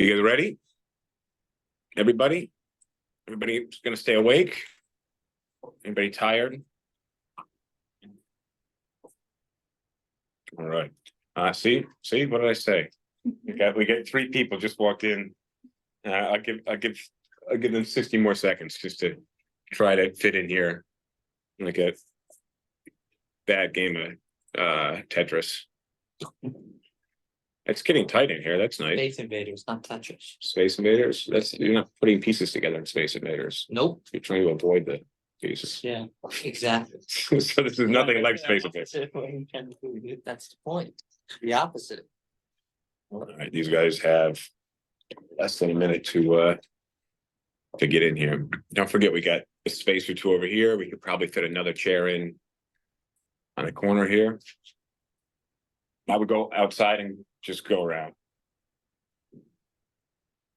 You guys ready? Everybody? Everybody's gonna stay awake? Anybody tired? All right. See, what did I say? We get 3 people just walked in. I'll give them 60 more seconds just to try to fit in here like a bad game of Tetris. It's getting tight in here. That's nice. Space Invaders, not Tetris. Space Invaders. You're not putting pieces together in Space Invaders. Nope. You're trying to avoid the pieces. Yeah, exactly. So this is nothing like Space Invaders. That's the point. The opposite. All right, these guys have less than a minute to get in here. Don't forget, we got a space or 2 over here. We could probably fit another chair in on a corner here. I would go outside and just go around.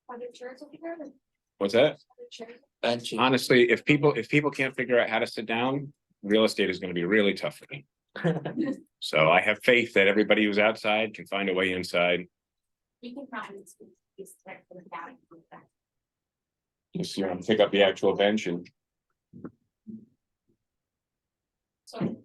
Are there chairs over here? What's that? Benches. Honestly, if people can't figure out how to sit down, real estate is going to be really tough for me. So I have faith that everybody who's outside can find a way inside. You can probably use tech for the county. Just pick up the actual bench and So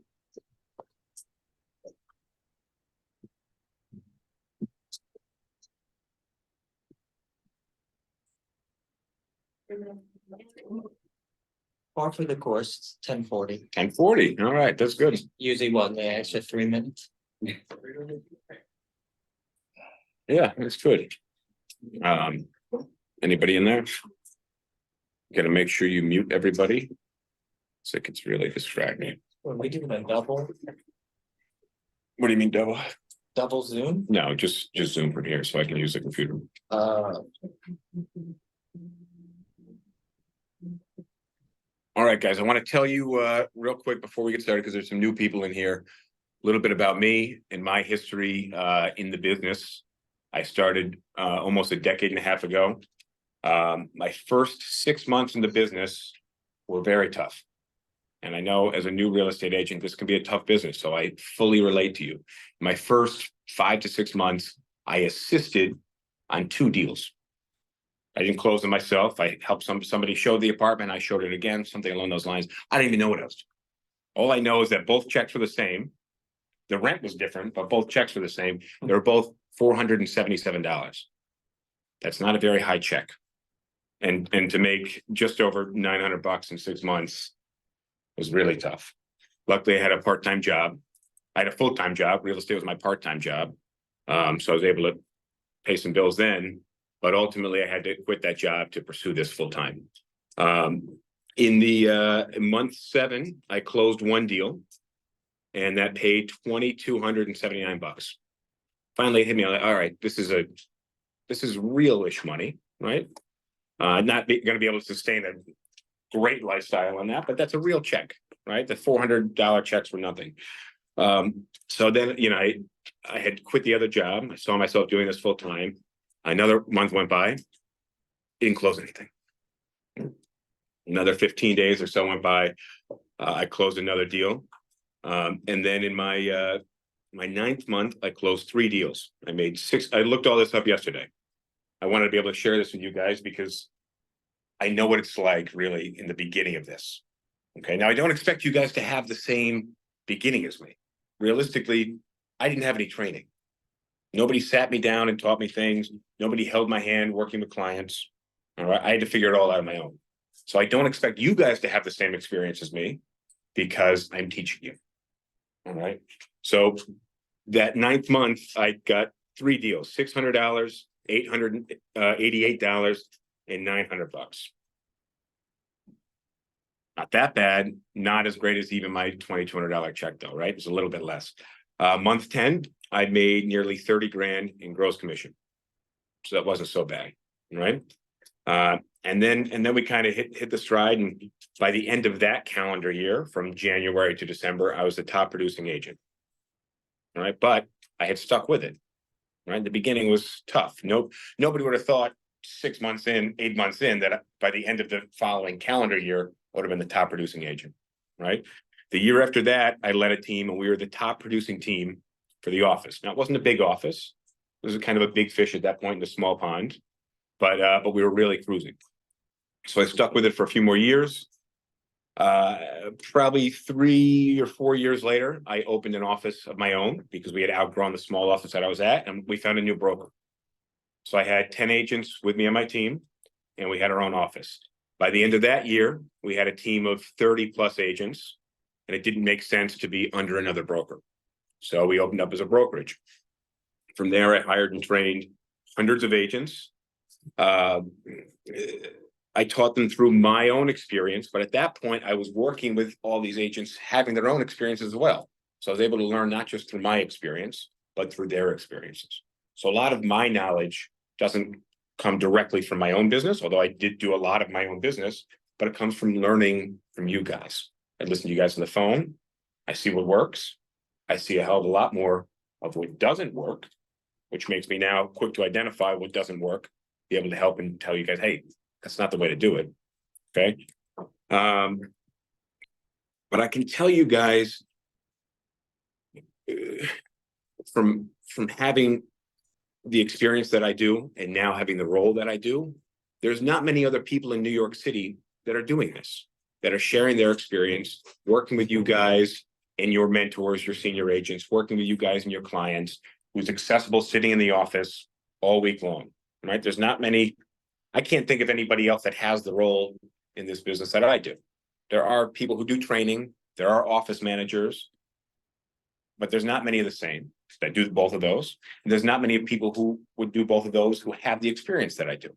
Par for the course, 10:40. 10:40. All right, that's good. Usually what, the extra 3 minutes? Yeah, that's good. Anybody in there? Gotta make sure you mute everybody. So it's really distracting. Are we doing a double What do you mean double? Zoom? No, just Zoom from here so I can use the computer. All right, guys, I want to tell you real quick before we get started, because there's some new people in here, a little bit about me and my history in the business. I started almost a decade and a half ago. My first 6 months in the business were very tough. And I know as a new real estate agent, this can be a tough business. So I fully relate to you. My first 5 to 6 months, I assisted on 2 deals. I didn't close them myself. I helped somebody show the apartment. I showed it again, something along those lines. I didn't even know what else. All I know is that both checks were the same. The rent was different, but both checks were the same. They were both $477. That's not a very high check. And to make just over $900 in 6 months was really tough. Luckily, I had a part-time job. I had a full-time job. Real estate was my part-time job. So I was able to pay some bills then. But ultimately, I had to quit that job to pursue this full-time. In the month 7, I closed 1 deal, and that paid $2,279. Finally, it hit me. I'm like, all right, this is real-ish money, right? Not going to be able to sustain a great lifestyle on that, but that's a real check, right? The $400 checks were nothing. So then, I had quit the other job. I saw myself doing this full-time. Another month went by, didn't close anything. Another 15 days or so went by. I closed another deal. And then in my 9th month, I closed 3 deals. I made 6. I looked all this up yesterday. I wanted to be able to share this with you guys because I know what it's like really in the beginning of this. Okay. Now I don't expect you guys to have the same beginning as me. Realistically, I didn't have any training. Nobody sat me down and taught me things. Nobody held my hand working with clients. All right. I had to figure it all out on my own. So I don't expect you guys to have the same experience as me because I'm teaching you. All right. So that 9th month, I got 3 deals, $600, $888, and $900. Not that bad. Not as great as even my $2,200 check though, right? It was a little bit less. Month 10, I made nearly 30 grand in gross commission. So that wasn't so bad, right? And then we kind of hit the stride. And by the end of that calendar year, from January to December, I was the top producing agent. All right. But I had stuck with it. Right. The beginning was tough. Nobody would have thought 6 months in, 8 months in, that by the end of the following calendar year, I would have been the top producing agent. Right. The year after that, I led a team and we were the top producing team for the office. Now, it wasn't a big office. It was kind of a big fish at that point in a small pond. but we were really cruising. So I stuck with it for a few more years. Probably 3 or 4 years later, I opened an office of my own because we had outgrown the small office that I was at, and we found a new broker. So I had 10 agents with me on my team, and we had our own office. By the end of that year, we had a team of 30 plus agents, and it didn't make sense to be under another broker. So we opened up as a brokerage. From there, I hired and trained hundreds of agents. I taught them through my own experience, but at that point, I was working with all these agents having their own experiences as well. So I was able to learn not just through my experience, but through their experiences. So a lot of my knowledge doesn't come directly from my own business, although I did do a lot of my own business, but it comes from learning from you guys. I listen to you guys on the phone. I see what works. I see a hell of a lot more of what doesn't work, which makes me now quick to identify what doesn't work, be able to help and tell you guys, hey, that's not the way to do it. Okay. But I can tell you guys from having the experience that I do and now having the role that I do, there's not many other people in New York City that are doing this, that are sharing their experience, working with you guys and your mentors, your senior agents, working with you guys and your clients, who's accessible sitting in the office all week long, right? There's not many. I can't think of anybody else that has the role in this business that I do. There are people who do training, there are office managers, but there's not many of the same that do both of those. And there's not many people who would do both of those who have the experience that I do.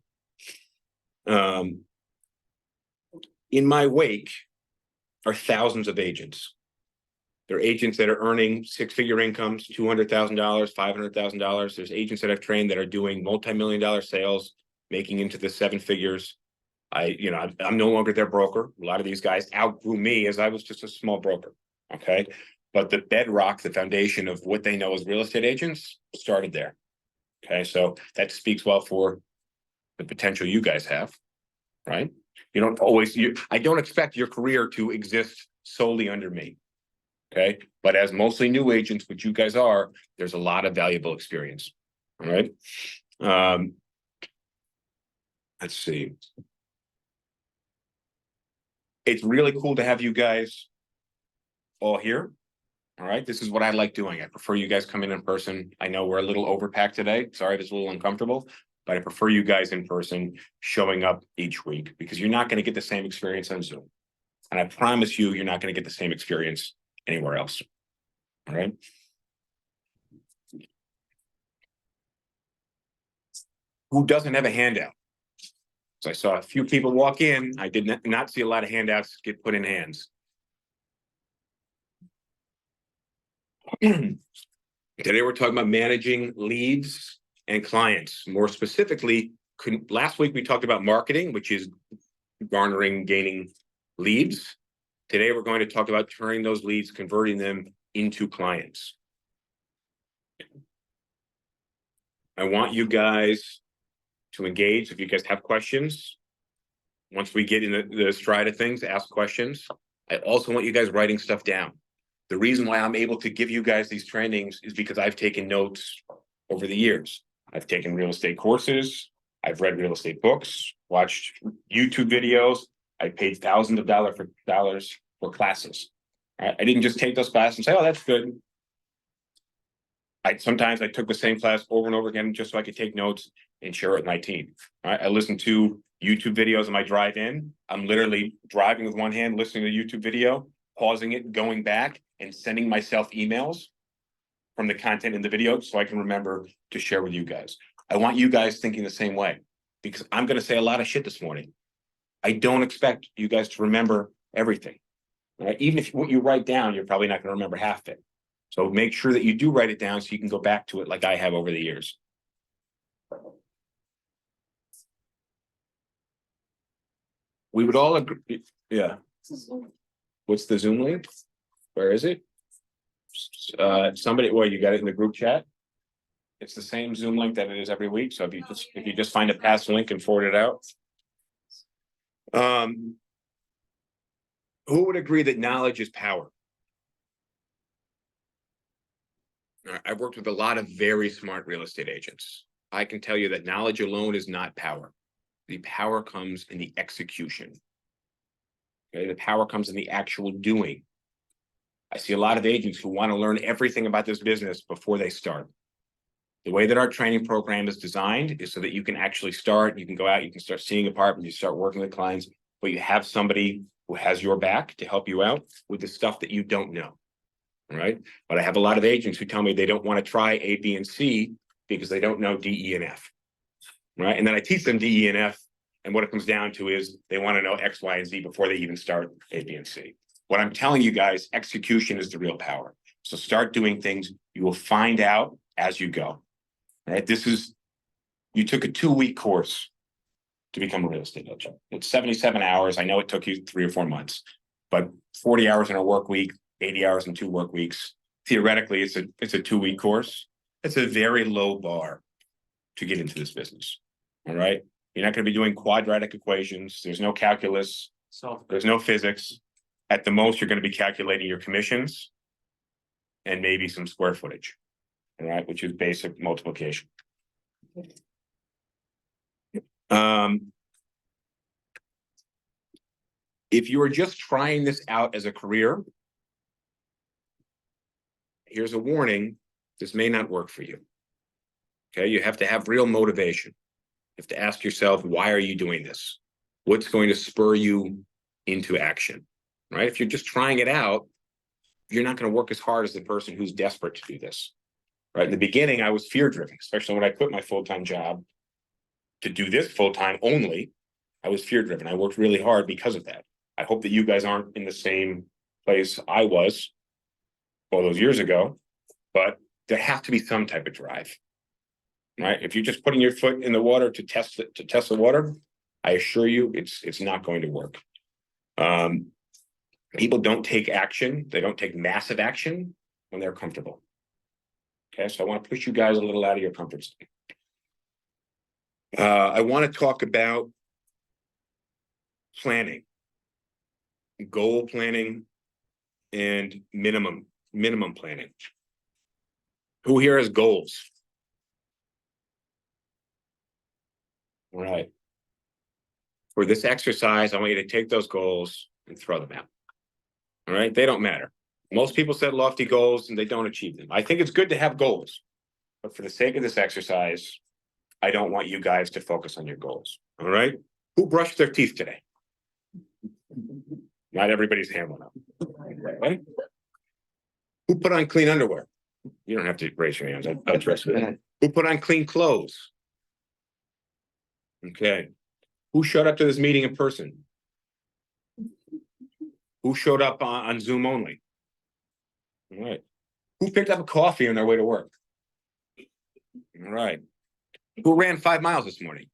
In my wake are thousands of agents. There are agents that are earning six-figure incomes, $200,000, $500,000. There's agents that I've trained that are doing multi-million-dollar sales, making into the seven figures. I'm no longer their broker. A lot of these guys outgrew me as I was just a small broker. Okay. But the bedrock, the foundation of what they know as real estate agents started there. Okay. So that speaks well for the potential you guys have, right? I don't expect your career to exist solely under me. Okay. But as mostly new agents, which you guys are, there's a lot of valuable experience. All right. Let's see. It's really cool to have you guys all here. All right. This is what I like doing. I prefer you guys come in person. I know we're a little overpacked today. Sorry if it's a little uncomfortable, but I prefer you guys in person showing up each week because you're not going to get the same experience on Zoom. And I promise you, you're not going to get the same experience anywhere else. All right. Who doesn't have a handout? So I saw a few people walk in. I did not see a lot of handouts get put in hands. Today we're talking about managing leads and clients. More specifically, last week we talked about marketing, which is garnering, gaining leads. Today we're going to talk about turning those leads, converting them into clients. I want you guys to engage. If you guys have questions, once we get in the stride of things, ask questions. I also want you guys writing stuff down. The reason why I'm able to give you guys these trainings is because I've taken notes over the years. I've taken real estate courses. I've read real estate books, watched YouTube videos. I paid thousands of dollars for classes. I didn't just take those classes and say, oh, that's good. Sometimes I took the same class over and over again just so I could take notes and share it with my team. I listened to YouTube videos on my drive in. I'm literally driving with one hand, listening to a YouTube video, pausing it, going back, and sending myself emails from the content in the video so I can remember to share with you guys. I want you guys thinking the same way because I'm going to say a lot of shit this morning. I don't expect you guys to remember everything. Right? Even if what you write down, you're probably not going to remember half of it. So make sure that you do write it down so you can go back to it like I have over the years. We would all agree. Yeah. What's the Zoom link? Where is it? Somebody, you got it in the group chat? It's the same Zoom link that it is every week. So if you just find a past link and forward it out. Who would agree that knowledge is power? I've worked with a lot of very smart real estate agents. I can tell you that knowledge alone is not power. The power comes in the execution. Okay, the power comes in the actual doing. I see a lot of agents who want to learn everything about this business before they start. The way that our training program is designed is so that you can actually start, you can go out, you can start seeing apartments, you start working with clients, but you have somebody who has your back to help you out with the stuff that you don't know. All right. But I have a lot of agents who tell me they don't want to try A, B, and C because they don't know D, E, and F. Right. And then I teach them D, E, and F. And what it comes down to is they want to know X, Y, and Z before they even start A, B, and C. What I'm telling you guys, execution is the real power. So start doing things. You will find out as you go. All right. You took a 2-week course to become a real estate agent. It's 77 hours. I know it took you 3 or 4 months, but 40 hours in a work week, 80 hours in 2 work weeks. Theoretically, it's a 2-week course. It's a very low bar to get into this business. All right. You're not going to be doing quadratic equations. There's no calculus. There's no physics. At the most, you're going to be calculating your commissions and maybe some square footage. All right, which is basic multiplication. If you are just trying this out as a career, here's a warning, this may not work for you. Okay, you have to have real motivation. You have to ask yourself, why are you doing this? What's going to spur you into action, right? If you're just trying it out, you're not going to work as hard as the person who's desperate to do this, right? In the beginning, I was fear-driven, especially when I quit my full-time job to do this full-time only. I was fear-driven. I worked really hard because of that. I hope that you guys aren't in the same place I was all those years ago, but there has to be some type of drive, right? If you're just putting your foot in the water to test the water, I assure you it's not going to work. People don't take action. They don't take massive action when they're comfortable. Okay, so I want to push you guys a little out of your comfort zone. I want to talk about planning, goal planning, and minimum planning. Who here has goals? All right. For this exercise, I want you to take those goals and throw them out. All right, they don't matter. Most people set lofty goals and they don't achieve them. I think it's good to have goals, but for the sake of this exercise, I don't want you guys to focus on your goals. All right. Who brushed their teeth today? Not everybody's hand went up. Right? Who put on clean underwear? You don't have to raise your hands. I'll trust you. Who put on clean clothes? Okay. Who showed up to this meeting in person? Who showed up on Zoom only? All right. Who picked up a coffee on their way to work? All right. Who ran 5 miles this morning?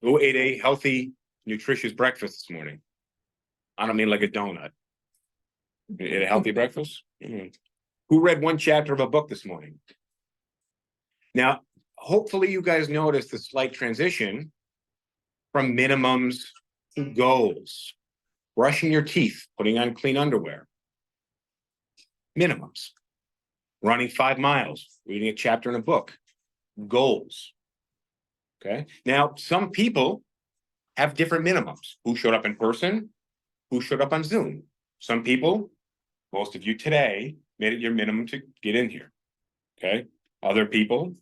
Who ate a healthy, nutritious breakfast this morning? I don't mean like a donut. You ate a healthy breakfast? Mm-hmm. Who read 1 chapter of a book this morning? Now, hopefully you guys noticed the slight transition from minimums to goals. Brushing your teeth, putting on clean underwear. Minimums. Running 5 miles, reading a chapter in a book. Goals. Okay. Now, some people have different minimums. Who showed up in person? Who showed up on Zoom? Some people, most of you today, made it your minimum to get in here. Okay. Other people,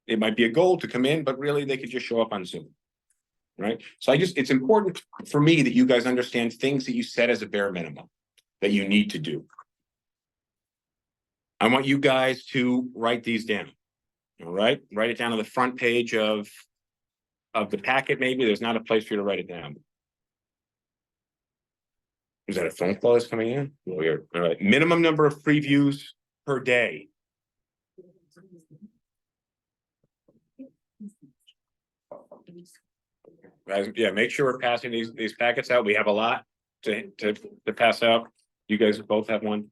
it might be a goal to come in, but really they could just show up on Zoom. Right. So it's important for me that you guys understand things that you set as a bare minimum that you need to do. I want you guys to write these down. All right. Write it down on the front page of the packet. Maybe there's not a place for you to write it down. Is that a phone call that's coming in? Weird. All right. Minimum number of previews per day. Guys, yeah, make sure we're passing these packets out. We have a lot to pass out. You guys both have one.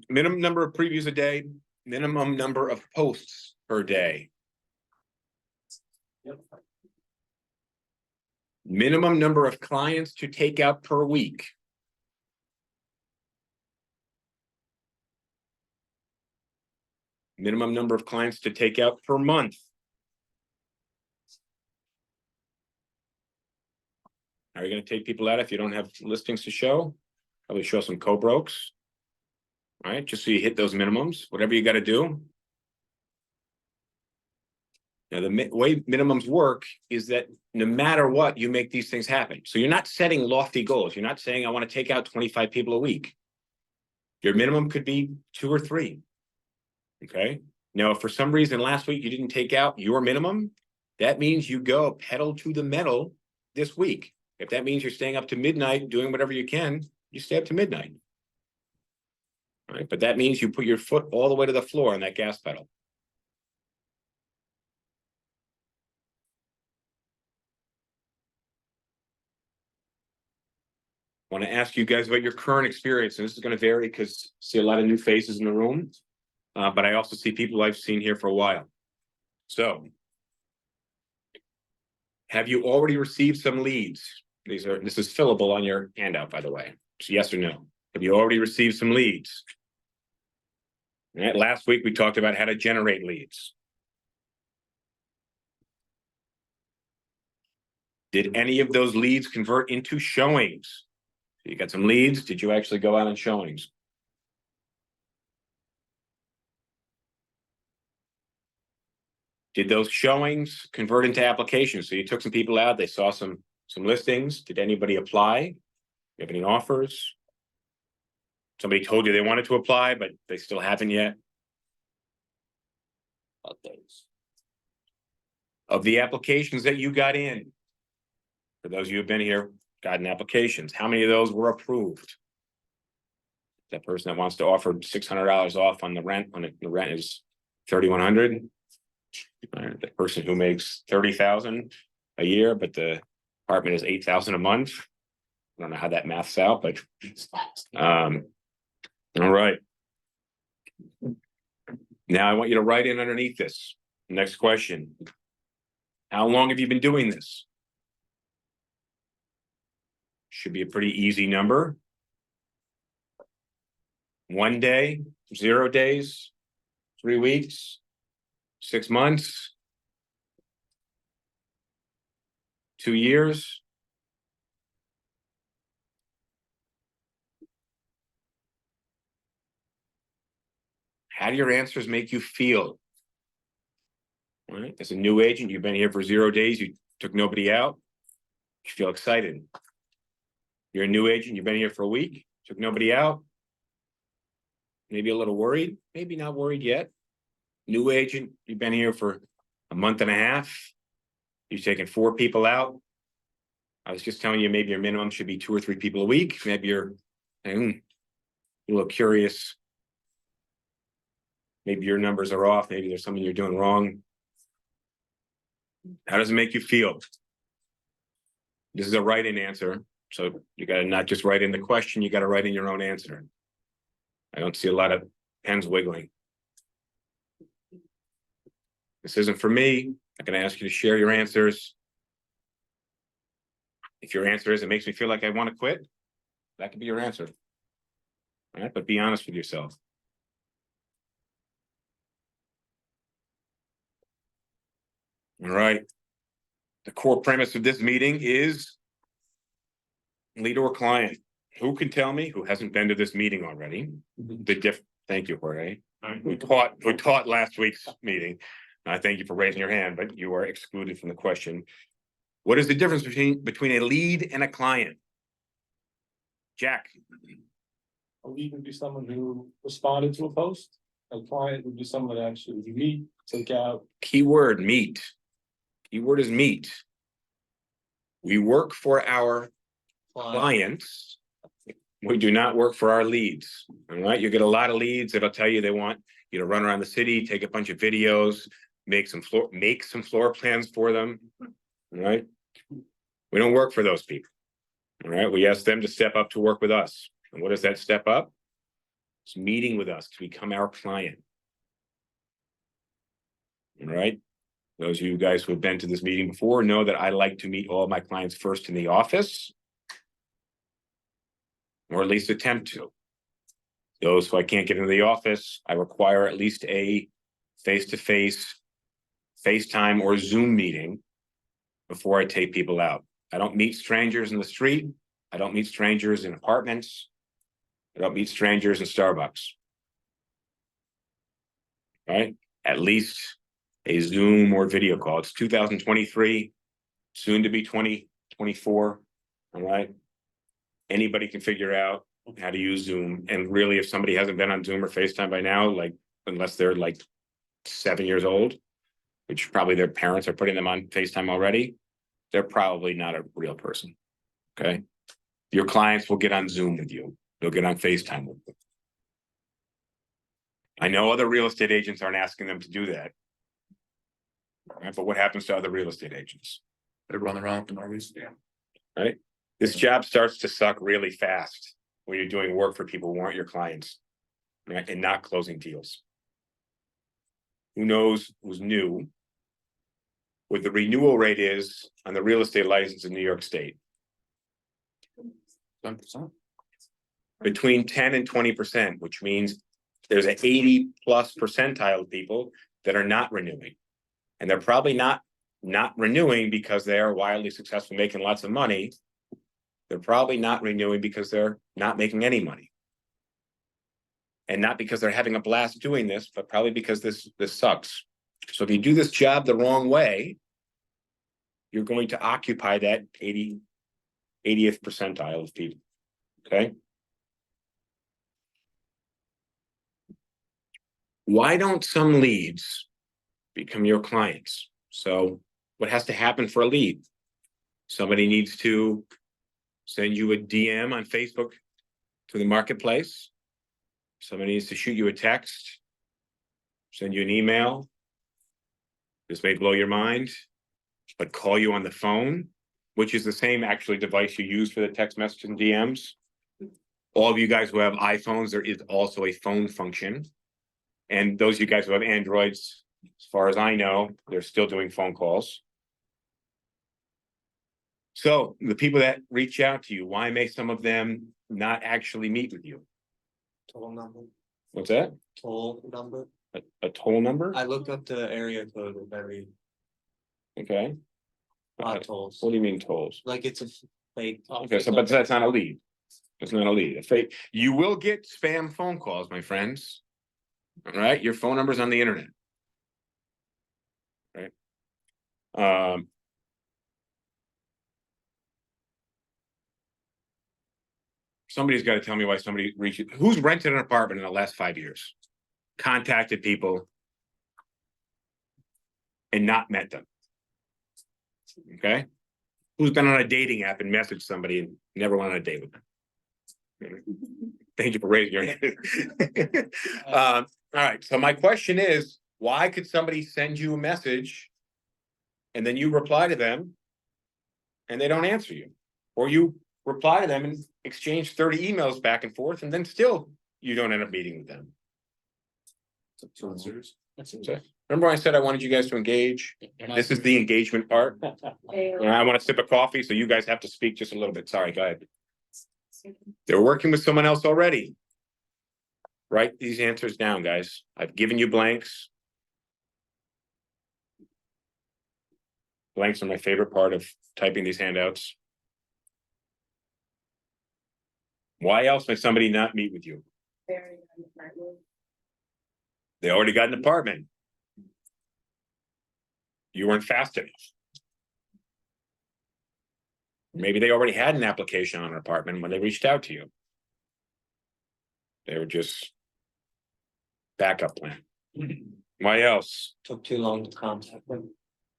Minimum number of previews a day, minimum number of posts per day. Yep. Minimum number of clients to take out per week. Minimum number of clients to take out per month. Are you going to take people out if you don't have listings to show? Probably show some co-brokes. All right, just so you hit those minimums, whatever you got to do. Now, the way minimums work is that no matter what, you make these things happen. So you're not setting lofty goals. You're not saying, I want to take out 25 people a week. Your minimum could be 2 or 3. Okay. Now, if for some reason last week you didn't take out your minimum, that means you go pedal to the metal this week. If that means you're staying up to midnight, doing whatever you can, you stay up to midnight. All right. But that means you put your foot all the way to the floor on that gas pedal. I want to ask you guys about your current experience, and this is going to vary because I see a lot of new faces in the room, but I also see people I've seen here for a while. So, have you already received some leads? This is fillable on your handout, by the way. It's yes or no. Have you already received some leads? All right, last week we talked about how to generate leads. Did any of those leads convert into showings? You got some leads. Did you actually go out on showings? Did those showings convert into applications? So you took some people out, they saw some listings. Did anybody apply? You have any offers? Somebody told you they wanted to apply, but they still haven't yet. Of the applications that you got in, for those of you who've been here, gotten applications, how many of those were approved? That person that wants to offer $600 off on the rent, when the rent is $3,100. The person who makes $30,000 a year, but the apartment is $8,000 a month. I don't know how that maths out, but all right. Now I want you to write in underneath this. Next question. How long have you been doing this? Should be a pretty easy number. 1 day, 0 days, 3 weeks, 6 months, 2 years. How do your answers make you feel? All right, as a new agent, you've been here for 0 days, you took nobody out. You feel excited. You're a new agent, you've been here for a week, took nobody out. Maybe a little worried, maybe not worried yet. New agent, you've been here for a month and a half. You've taken 4 people out. I was just telling you, maybe your minimum should be 2 or 3 people a week. Maybe you're a little curious. Maybe your numbers are off. Maybe there's something you're doing wrong. How does it make you feel? This is a write-in answer. So you got to not just write in the question, you got to write in your own answer. I don't see a lot of pens wiggling. This isn't for me. I'm going to ask you to share your answers. If your answer is, it makes me feel like I want to quit, that could be your answer. All right, but be honest with yourself. All right. The core premise of this meeting is lead or client. Who can tell me, who hasn't been to this meeting already, thank you, Jorge, who taught last week's meeting. I thank you for raising your hand, but you are excluded from the question. What is the difference between a lead and a client? Jack. A lead would be someone who responded to a post. A client would be someone that actually you meet, take out. Keyword, meet. Keyword is meet. We work for our clients. We do not work for our leads. All right. You get a lot of leads that'll tell you they want you to run around the city, take a bunch of videos, make some floor plans for them. All right. We don't work for those people. All right. We ask them to step up to work with us. And what is that step up? It's meeting with us to become our client. All right. Those of you guys who have been to this meeting before know that I like to meet all of my clients first in the office, or at least attempt to. Those who I can't get into the office, I require at least a face-to-face, FaceTime or Zoom meeting before I take people out. I don't meet strangers in the street. I don't meet strangers in apartments. I don't meet strangers in Starbucks. Right? At least a Zoom or video call. It's 2023, soon to be 2024. All right. Anybody can figure out how to use Zoom. And really, if somebody hasn't been on Zoom or FaceTime by now, like, unless they're like 7 years old, which probably their parents are putting them on FaceTime already, they're probably not a real person. Okay. Your clients will get on Zoom with you. They'll get on FaceTime with you. I know other real estate agents aren't asking them to do that. Right? But what happens to other real estate agents? They run around and always, Right? This job starts to suck really fast when you're doing work for people who aren't your clients, right? And not closing deals. Who knows who's new? What the renewal rate is on the real estate license in New York State? 10%. Between 10 and 20%, which means there's an 80+ percentile of people that are not renewing. And they're probably not renewing because they are wildly successful, making lots of money. They're probably not renewing because they're not making any money. And not because they're having a blast doing this, but probably because this sucks. So if you do this job the wrong way, you're going to occupy that 80th percentile of people. Okay. Why don't some leads become your clients? So what has to happen for a lead? Somebody needs to send you a DM on Facebook to the marketplace. Somebody needs to shoot you a text, send you an email. This may blow your mind, but call you on the phone, which is the same actually device you use for the text message and DMs. All of you guys who have iPhones, there is also a phone function. And those of you guys who have Androids, as far as I know, they're still doing phone calls. So the people that reach out to you, why may some of them not actually meet with you? Toll number, What's that? toll number. A toll number? I look up the area code of every Okay. tolls, What do you mean tolls? like it's a fake. Okay, so but that's not a lead. It's not a lead. A fake. You will get spam phone calls, my friends. All right, your phone number's on the internet. Right. Somebody's got to tell me why somebody reached. Who's rented an apartment in the last 5 years? Contacted people and not met them. Okay. Who's been on a dating app and messaged somebody and never went on a date with them? Thank you for raising your hand. All right. So my question is, why could somebody send you a message and then you reply to them and they don't answer you? Or you reply to them and exchange 30 emails back and forth, and then still you don't end up meeting with them. Remember I said I wanted you guys to engage? This is the engagement part. I want a sip of coffee, so you guys have to speak just a little bit. Sorry, go ahead. They're working with someone else already. Write these answers down, guys. I've given you blanks. Blanks are my favorite part of typing these handouts. Why else may somebody not meet with you? They already got an apartment. You weren't fast enough. Maybe they already had an application on an apartment when they reached out to you. They were just backup plan. Why else? Took too long to contact them.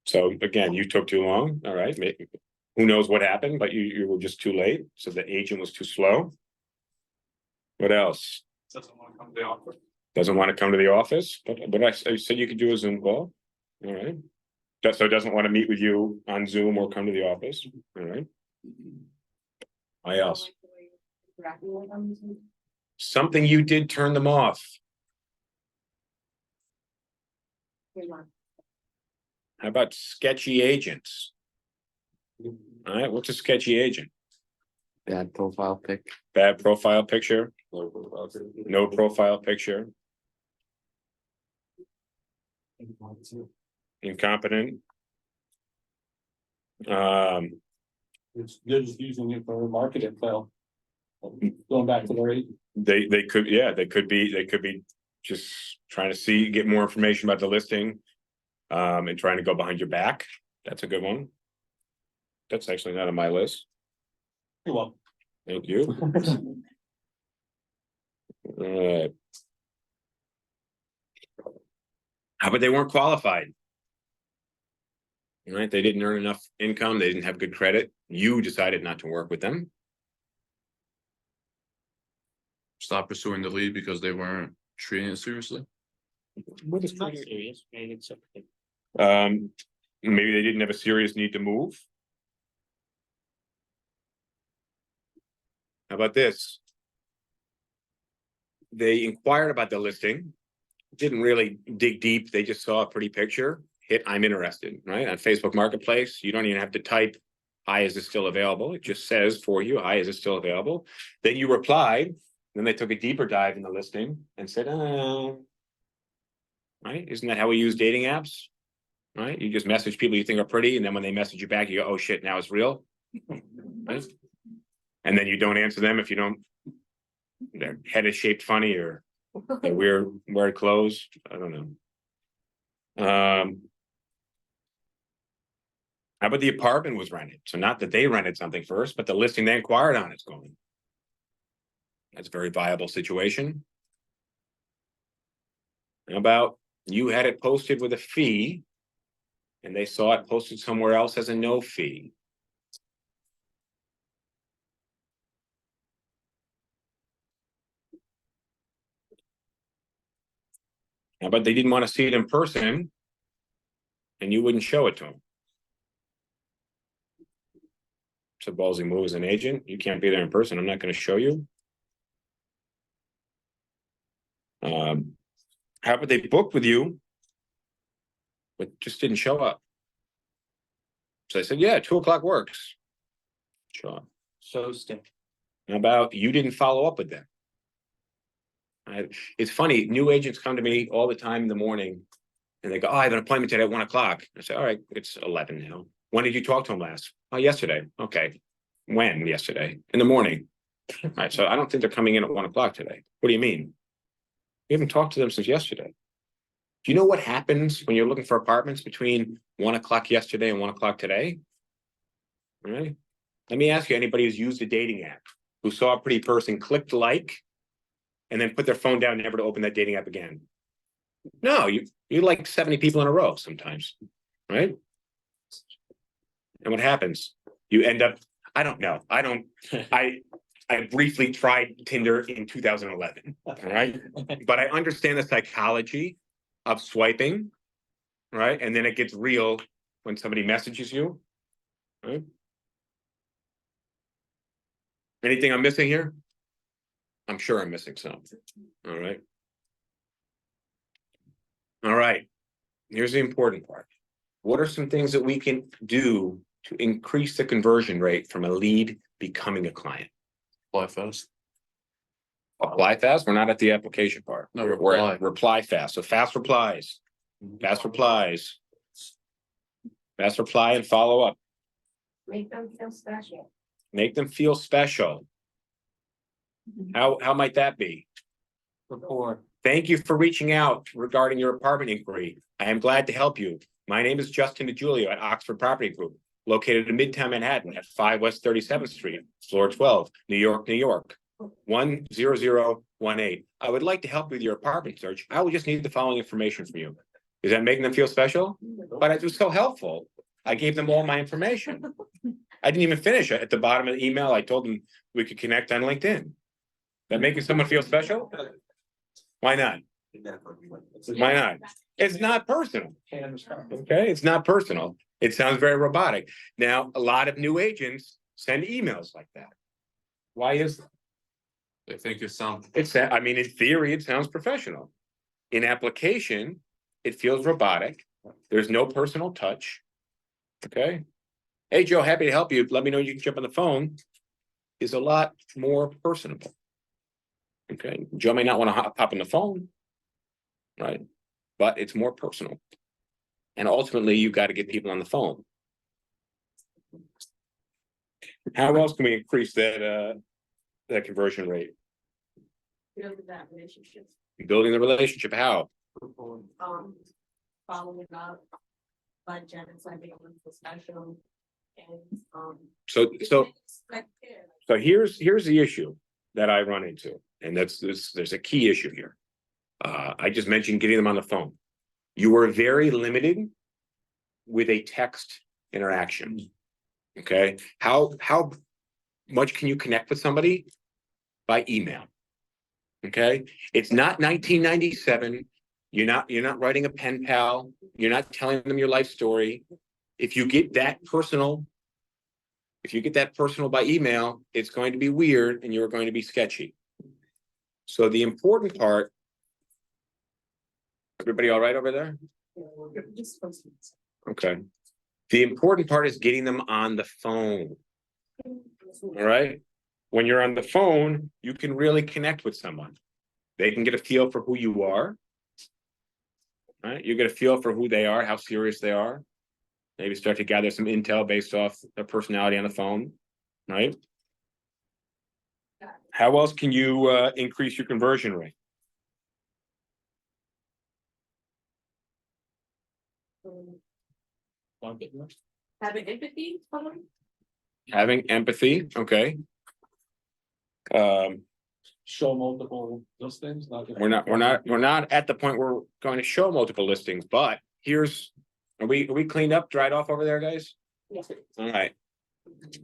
So again, you took too long. All right. Maybe, who knows what happened, but you were just too late. So the agent was too slow. What else? Doesn't want to come to the office. Doesn't want to come to the office, but I said you could do a Zoom call. All right. So doesn't want to meet with you on Zoom or come to the office. All right. Why else? Something you did turn them off. How about sketchy agents? All right. What's a sketchy agent? Bad profile pic. Bad profile picture. Low profile pic. No profile picture. incompetent. It's, they're just using it for marketing, so. Going back to their agent. They could, yeah, they could be just trying to get more information about the listing. And trying to go behind your back. That's a good one. That's actually not on my list. You're welcome. Thank you. How about they weren't qualified? Right, they didn't earn enough income, they didn't have good credit, you decided not to work with them. Stop pursuing the lead because they weren't treating it seriously. What is Not serious, maybe it's something. Maybe they didn't have a serious need to move. How about this? They inquired about the listing, didn't really dig deep, they just saw a pretty picture, hit I'm interested, right? On Facebook Marketplace, you don't even have to type, hi, is this still available? It just says for you, hi, is this still available? Then you replied, then they took a deeper dive in the listing and said, right? Isn't that how we use dating apps? Right? You just message people you think are pretty, and then when they message you back, you go, oh shit, now it's real. Right? And then you don't answer them if you don't, their head is shaped funny or they wear clothes. I don't know. How about the apartment was rented? So not that they rented something first, but the listing they inquired on is going. That's a very viable situation. How about you had it posted with a fee and they saw it posted somewhere else as a no fee? How about they didn't want to see it in person and you wouldn't show it to them? It's a ballsy move as an agent. You can't be there in person. I'm not going to show you. How about they booked with you, but just didn't show up? So I said, yeah, 2 o'clock works. Sure. So still. How about you didn't follow up with them? It's funny, new agents come to me all the time in the morning and they go, oh, I have an appointment today at 1 o'clock. I say, all right, it's 11 now. When did you talk to him last? Oh, yesterday. Okay. When? Yesterday? In the morning. All right. So I don't think they're coming in at 1 o'clock today. What do you mean? We haven't talked to them since yesterday. Do you know what happens when you're looking for apartments between 1 o'clock yesterday and 1 o'clock today? All right. Let me ask you, anybody who's used a dating app, who saw a pretty person, clicked like, and then put their phone down, never to open that dating app again? No, you like 70 people in a row sometimes, right? And what happens? You end up, I don't know. I briefly tried Tinder in 2011, all right? But I understand the psychology of swiping, right? And then it gets real when somebody messages you, right? Anything I'm missing here? I'm sure I'm missing something. All right. All right. Here's the important part. What are some things that we can do to increase the conversion rate from a lead becoming a client? Apply fast. Apply fast. We're not at the application part. No, We're reply. at reply fast. So fast replies. Fast replies. Fast reply and follow up. Make them feel special. Make them feel special. How might that be? Rapport. Thank you for reaching out regarding your apartment inquiry. I am glad to help you. My name is Justin DiGiulio at Oxford Property Group, located in Midtown Manhattan at 5 West 37th Street, floor 12, New York, New York, 10018. I would like to help you with your apartment search. I would just need the following information from you. Is that making them feel special? But it was so helpful. I gave them all my information. I didn't even finish it. At the bottom of the email, I told them we could connect on LinkedIn. That making someone feel special? Why not? Why not? It's not personal. Okay, it's not personal. It sounds very robotic. Now, a lot of new agents send emails like that. Why is that? They think it sounds. I mean, in theory, it sounds professional. In application, it feels robotic. There's no personal touch. Okay. Hey, Joe, happy to help you. Let me know you can jump on the phone. Is a lot more personable. Okay. Joe may not want to hop on the phone. Right. but it's more personal. And ultimately, you've got to get people on the phone. How else can we increase that conversion rate? Build that relationship, Building the relationship, how? following up. Budget, it's like being professional and, So here's the issue that I run into, and there's a key issue here. I just mentioned getting them on the phone. You are very limited with a text interaction. Okay, how much can you connect with somebody? By email. Okay, it's not 1997. You're not writing a pen pal. You're not telling them your life story. If you get that personal by email, it's going to be weird and you're going to be sketchy. So the important part, everybody all right over there? Okay. The important part is getting them on the phone. All right. When you're on the phone, you can really connect with someone. They can get a feel for who you are. Right? You get a feel for who they are, how serious they are. Maybe start to gather some intel based off their personality on the phone. Right? How else can you increase your conversion rate? having empathy for them. Having empathy. Okay. Show multiple listings, not just. We're not at the point where we're going to show multiple listings, but are we cleaned up, dried off over there, guys? Yes. All right.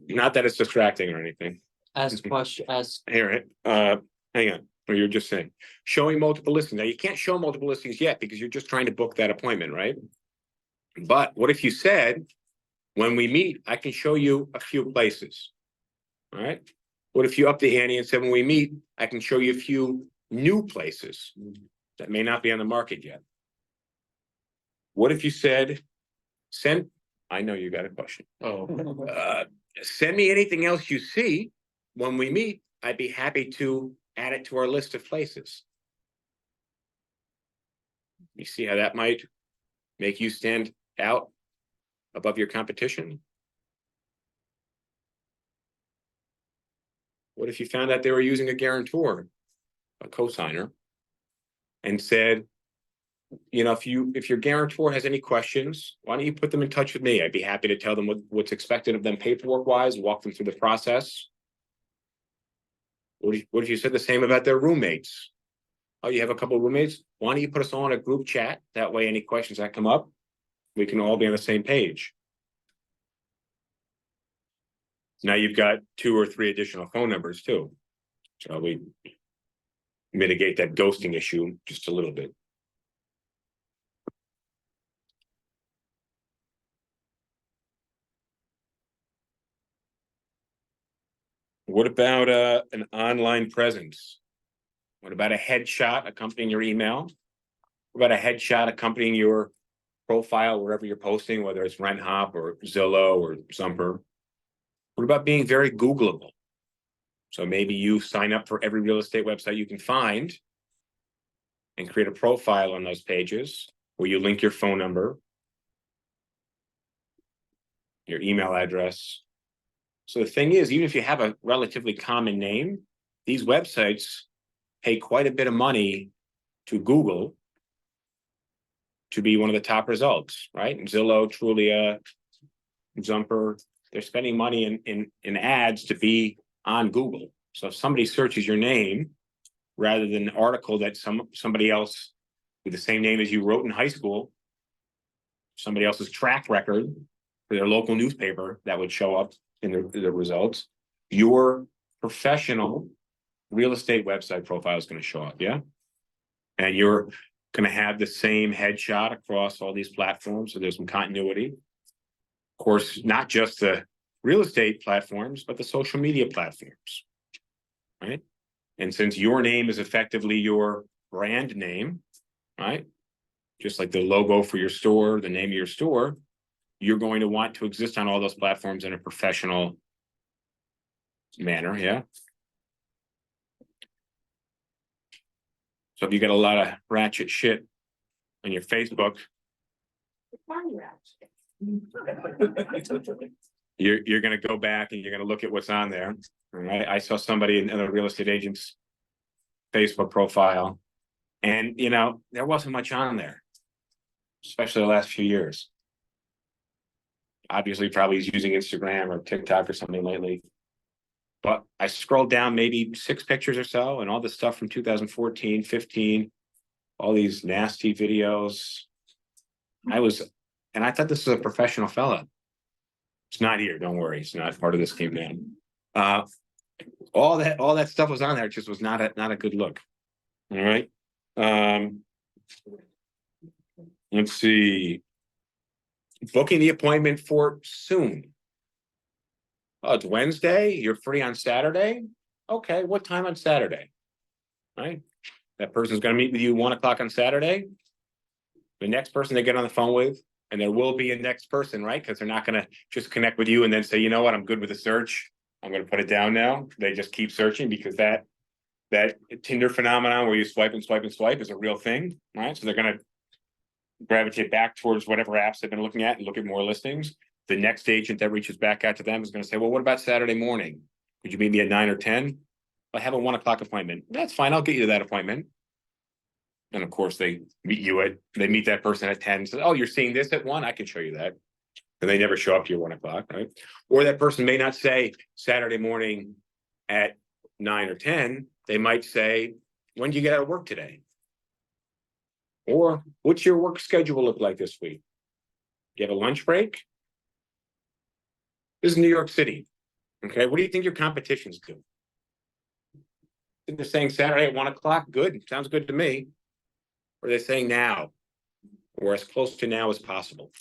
Not that it's distracting or anything. Ask question, ask, Here, hang on. Or you're just saying showing multiple listings. Now you can't show multiple listings yet because you're just trying to book that appointment, right? But what if you said, when we meet, I can show you a few places. All right. What if you up the ante and said, when we meet, I can show you a few new places that may not be on the market yet? What if you said, I know you got a question. Send me anything else you see. When we meet, I'd be happy to add it to our list of places. You see how that might make you stand out above your competition? What if you found out they were using a guarantor, a cosigner, and said, if your guarantor has any questions, why don't you put them in touch with me? I'd be happy to tell them what's expected of them paperwork wise, walk them through the process. What if you said the same about their roommates? Oh, you have a couple of roommates? Why don't you put us all in a group chat? That way, any questions that come up, we can all be on the same page. Now you've got 2 or 3 additional phone numbers too. So we mitigate that ghosting issue just a little bit. What about an online presence? What about a headshot accompanying your email? What about a headshot accompanying your profile wherever you're posting, whether it's RentHop or Zillow or Zumper? What about being very Googleable? So maybe you sign up for every real estate website you can find and create a profile on those pages where you link your phone number, your email address. So the thing is, even if you have a relatively common name, these websites pay quite a bit of money to Google to be one of the top results, right? Zillow, Trulia, Zumper, they're spending money in ads to be on Google. So if somebody searches your name rather than an article that somebody else with the same name as you wrote in high school, somebody else's track record for their local newspaper that would show up in the results, your professional real estate website profile is going to show up, yeah? And you're going to have the same headshot across all these platforms, so there's some continuity. Of course, not just the real estate platforms, but the social media platforms, right? And since your name is effectively your brand name, right? Just like the logo for your store, the name of your store, you're going to want to exist on all those platforms in a professional manner, yeah? So if you get a lot of ratchet shit on your Facebook, Fine, actually. you're gonna go back and you're gonna look at what's on there. All right, I saw somebody in a real estate agent's Facebook profile, and there wasn't much on there, especially the last few years. Obviously, probably he's using Instagram or TikTok or something lately. But I scrolled down maybe 6 pictures or so, and all the stuff from 2014, 15, all these nasty videos. And I thought this was a professional fella. It's not here, don't worry. It's not part of this team now. All that stuff was on there. It just was not a good look. All right. Let's see. Booking the appointment for soon. Oh, it's Wednesday. You're free on Saturday. Okay, what time on Saturday? Right. That person's going to meet with you 1 o'clock on Saturday. The next person they get on the phone with, and there will be a next person, right? Because they're not going to just connect with you and then say, you know what, I'm good with the search. I'm going to put it down now. They just keep searching because that Tinder phenomenon where you swipe and swipe and swipe is a real thing, right? So they're going to gravitate back towards whatever apps they've been looking at and look at more listings. The next agent that reaches back out to them is going to say, well, what about Saturday morning? Could you meet me at 9 or 10? I have a 1 o'clock appointment. That's fine. I'll get you to that appointment. And of course, they meet that person at 10. Says, oh, you're seeing this at 1? I can show you that. And they never show up to your 1 o'clock, right? Or that person may not say Saturday morning at 9 or 10. They might say, when do you get out of work today? Or what's your work schedule look like this week? Do you have a lunch break? This is New York City. Okay, what do you think your competitions do? They're saying Saturday at 1 o'clock. Good, sounds good to me. Or they're saying now, or as close to now as possible.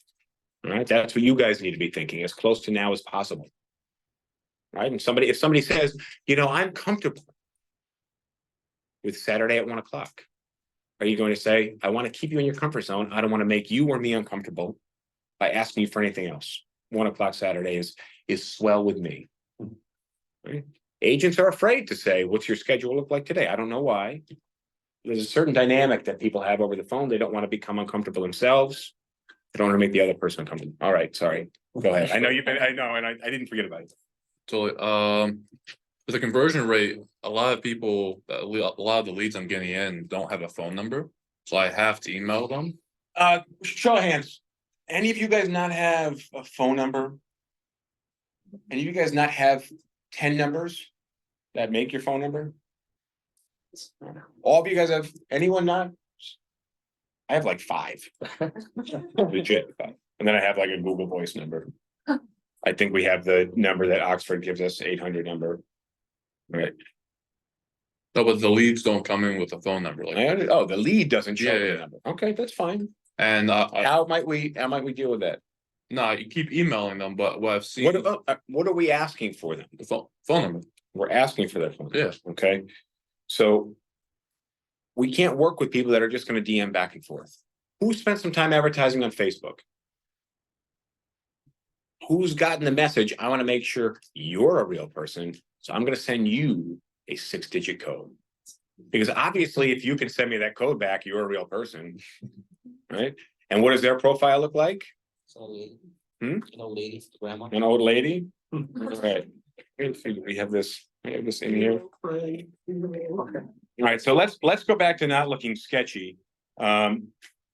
All right, that's what you guys need to be thinking, as close to now as possible. Right, and if somebody says, I'm comfortable with Saturday at 1 o'clock, are you going to say, I want to keep you in your comfort zone. I don't want to make you or me uncomfortable by asking you for anything else. 1 o'clock Saturday is swell with me. Right? Agents are afraid to say, what's your schedule look like today? I don't know why. There's a certain dynamic that people have over the phone. They don't want to become uncomfortable themselves. They don't want to make the other person uncomfortable. All right, sorry. Go ahead. I know, and I didn't forget about it. So, with the conversion rate, a lot of people, a lot of the leads I'm getting in don't have a phone number, so I have to email them. Show of hands. Any of you guys not have a phone number? Any of you guys not have 10 numbers that make your phone number? All of you guys have, anyone not? I have like 5. Legit 5. And then I have like a Google Voice number. I think we have the number that Oxford gives us, 800 number. Right. No, but the leads don't come in with a phone number. The lead doesn't show the Yeah. number. Okay, that's fine. And How might we deal with that? no, you keep emailing them, but what I've seen, What are we asking for them? the phone number. We're asking for their phone number. Yeah. Okay. So we can't work with people that are just going to DM back and forth. Who spent some time advertising on Facebook? Who's gotten the message? I want to make sure you're a real person. So I'm going to send you a 6-digit code. Because obviously, if you can send me that code back, you're a real person. Right? And what does their profile look like? It's an old lady. Hmm? An old lady, grandma. An old lady? All right. We have this in here. All right, so let's go back to not looking sketchy.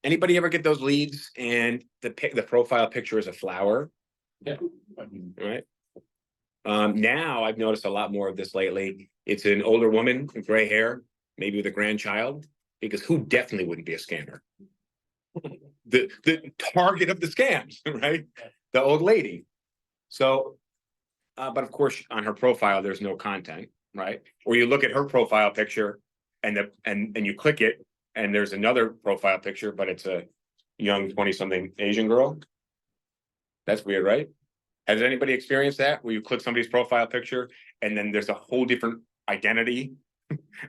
Anybody ever get those leads and the profile picture is a flower? Yeah. Right. Now I've noticed a lot more of this lately. It's an older woman with gray hair, maybe with a grandchild, because who definitely wouldn't be a scammer? The target of the scams, right? The old lady. So, but of course, on her profile, there's no content, right? Or you look at her profile picture and you click it, and there's another profile picture, but it's a young 20-something Asian girl. That's weird, right? Has anybody experienced that, where you click somebody's profile picture and then there's a whole different identity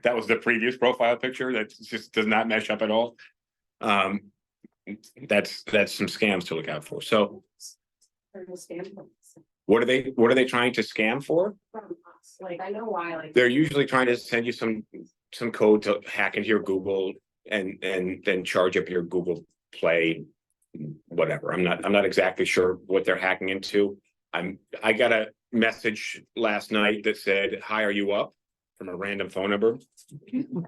that was the previous profile picture that just does not mesh up at all? That's some scams to look out for. So what are they trying to scam for? Like, I know why, like. They're usually trying to send you some code to hack into your Google and then charge up your Google Play, whatever. I'm not exactly sure what they're hacking into. I got a message last night that said, "Hi, are you up?" from a random phone number,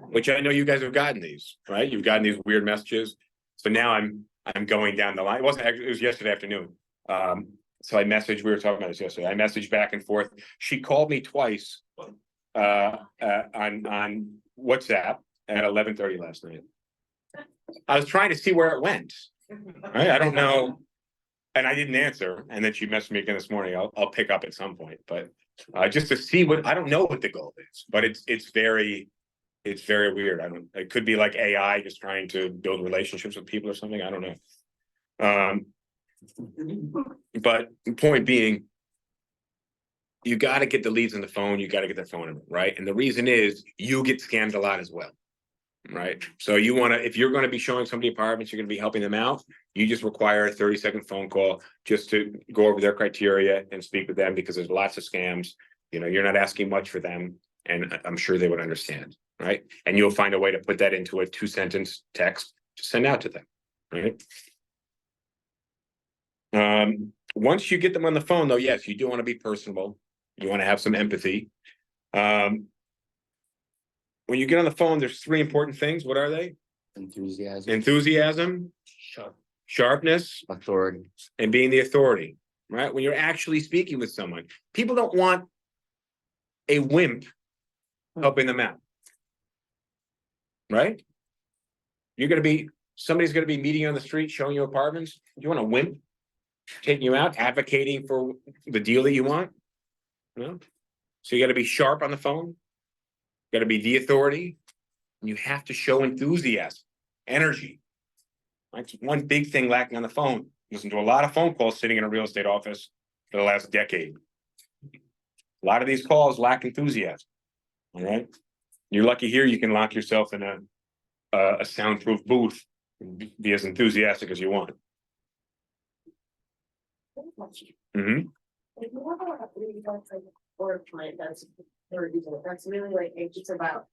which I know you guys have gotten these, right? You've gotten these weird messages. So now I'm going down the line. It wasn't actually, it was yesterday afternoon. So I messaged, we were talking about this yesterday. I messaged back and forth. She called me twice on WhatsApp at 11:30 last night. I was trying to see where it went. Right? I don't know. And I didn't answer. And then she messaged me again this morning. I'll pick up at some point, but just to see what, I don't know what the goal is, but it's very weird. It could be like AI just trying to build relationships with people or something. I don't know. But the point being, you got to get the leads on the phone. You got to get their phone number, right? And the reason is you get scammed a lot as well, right? So you want to, if you're going to be showing somebody apartments, you're going to be helping them out. You just require a 30-second phone call just to go over their criteria and speak with them, because there's lots of scams. You know, you're not asking much for them, and I'm sure they would understand, right? And you'll find a way to put that into a 2-sentence text to send out to them, right? Once you get them on the phone, though, yes, you do want to be personable. You want to have some empathy. When you get on the phone, there's 3 important things. What are they? Enthusiasm, sharpness, Authority. and being the authority, right? When you're actually speaking with someone, people don't want a wimp helping them out, right? Somebody's going to be meeting you on the street, showing you apartments. You want a wimp taking you out, advocating for the deal that you want? No. So you got to be sharp on the phone. You got to be the authority. And you have to show enthusiasm, energy. That's one big thing lacking on the phone. Listen to a lot of phone calls sitting in a real estate office for the last decade. A lot of these calls lack enthusiasm. All right. You're lucky here, you can lock yourself in a soundproof booth and be as enthusiastic as you want. Mm-hmm. If you have a or a client that's really like anxious about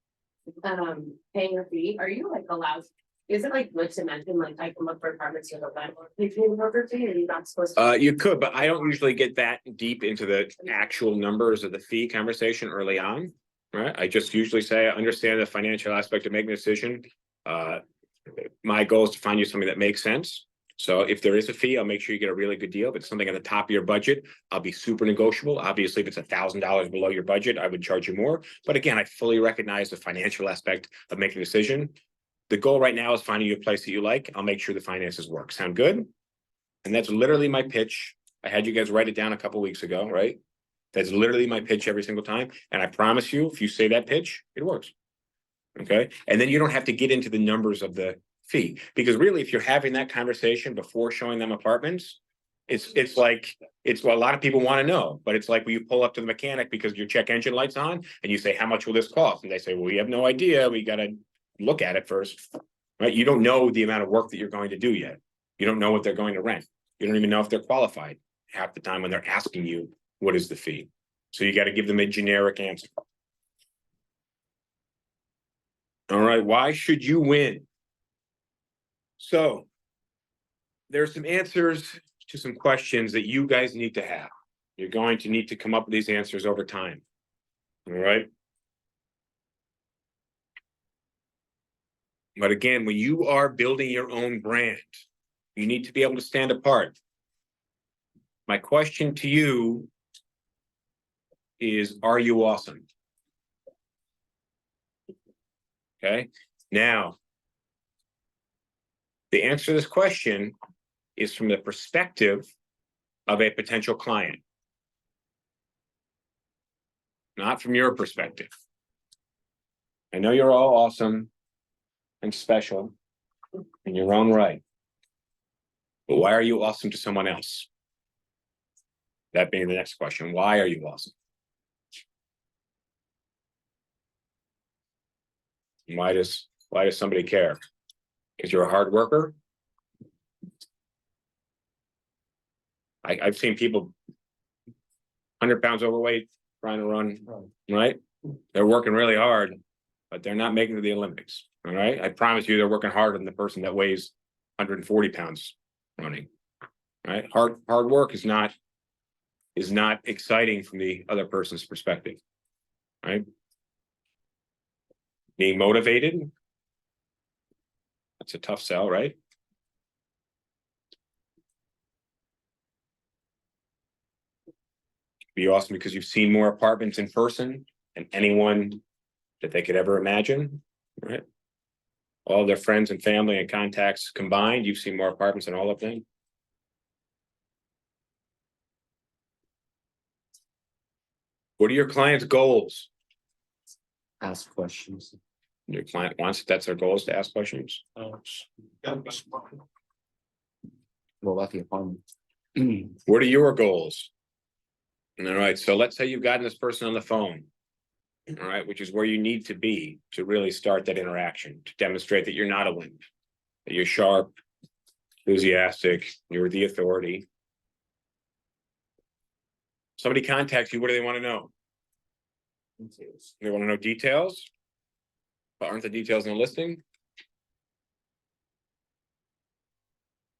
paying a fee, are you like allowed? Is it like good to mention like I can look for apartments here, but you pay the broker fee, and you're not supposed to? You could, but I don't usually get that deep into the actual numbers of the fee conversation early on. Right. I just usually say I understand the financial aspect of making a decision. My goal is to find you something that makes sense. So if there is a fee, I'll make sure you get a really good deal. If it's something at the top of your budget, I'll be super negotiable. Obviously, if it's $1,000 below your budget, I would charge you more. But again, I fully recognize the financial aspect of making a decision. The goal right now is finding you a place that you like. I'll make sure the finances work. Sound good? And that's literally my pitch. I had you guys write it down a couple of weeks ago, right? That's literally my pitch every single time. And I promise you, if you say that pitch, it works. Okay. And then you don't have to get into the numbers of the fee, because really, if you're having that conversation before showing them apartments, it's like, it's what a lot of people want to know, but it's like when you pull up to the mechanic because your check engine light's on and you say, how much will this cost? And they say, well, we have no idea. We got to look at it first, right? You don't know the amount of work that you're going to do yet. You don't know what they're going to rent. You don't even know if they're qualified half the time when they're asking you, what is the fee? So you got to give them a generic answer. All right. Why should you win? So there's some answers to some questions that you guys need to have. You're going to need to come up with these answers over time. All right. But again, when you are building your own brand, you need to be able to stand apart. My question to you is, are you awesome? Okay. Now, the answer to this question is from the perspective of a potential client, not from your perspective. I know you're all awesome and special in your own right, but why are you awesome to someone else? That being the next question, why are you awesome? Why does somebody care? Because you're a hard worker? I've seen people 100 pounds overweight trying to run, right? They're working really hard, but they're not making it to the Olympics. All right, I promise you, they're working harder than the person that weighs 140 pounds running. Right, hard work is not exciting from the other person's perspective. Right, being motivated, that's a tough sell, right? Be awesome because you've seen more apartments in person than anyone that they could ever imagine, right? All their friends and family and contacts combined, you've seen more apartments than all of them. What are your clients' goals? Ask questions. Your client wants, that's their goal, is to ask questions. What about the apartment? What are your goals? All right, so let's say you've gotten this person on the phone. All right, which is where you need to be to really start that interaction, to demonstrate that you're not a wimp, that you're sharp, enthusiastic, you're the authority. Somebody contacts you, what do they want to know? They want to know details, but aren't the details in the listing?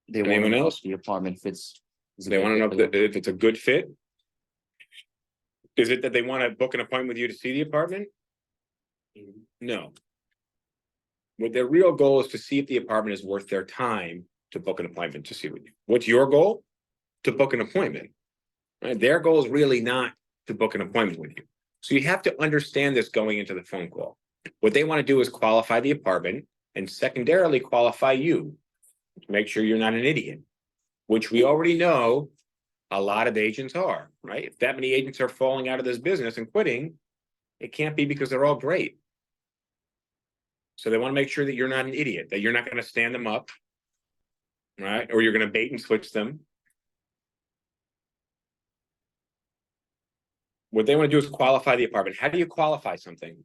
They Anyone want to know else? if the apartment fits. They want to know if it's a good fit. Is it that they want to book an appointment with you to see the apartment? No. What their real goal is to see if the apartment is worth their time to book an appointment to see with you. What's your goal? To book an appointment. Right? Their goal is really not to book an appointment with you. So you have to understand this going into the phone call. What they want to do is qualify the apartment and secondarily qualify you to make sure you're not an idiot, which we already know a lot of agents are, right? If that many agents are falling out of this business and quitting, it can't be because they're all great. So they want to make sure that you're not an idiot, that you're not going to stand them up, right? Or you're going to bait and switch them. What they want to do is qualify the apartment. How do you qualify something?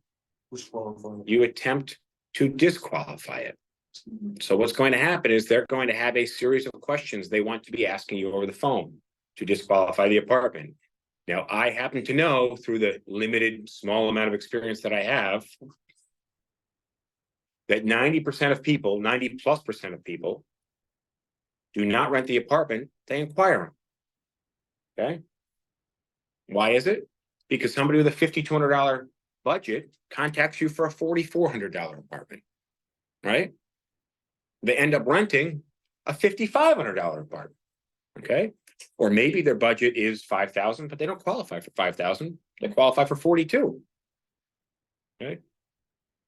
You attempt to disqualify it. So what's going to happen is they're going to have a series of questions they want to be asking you over the phone to disqualify the apartment. Now, I happen to know through the limited small amount of experience that I have that 90% of people, 90+% of people do not rent the apartment, they inquire them. Okay. Why is it? Because somebody with a $5,200 budget contacts you for a $4,400 apartment, right? They end up renting a $5,500 apartment, okay? Or maybe their budget is $5,000, but they don't qualify for $5,000. They qualify for $42,000, okay?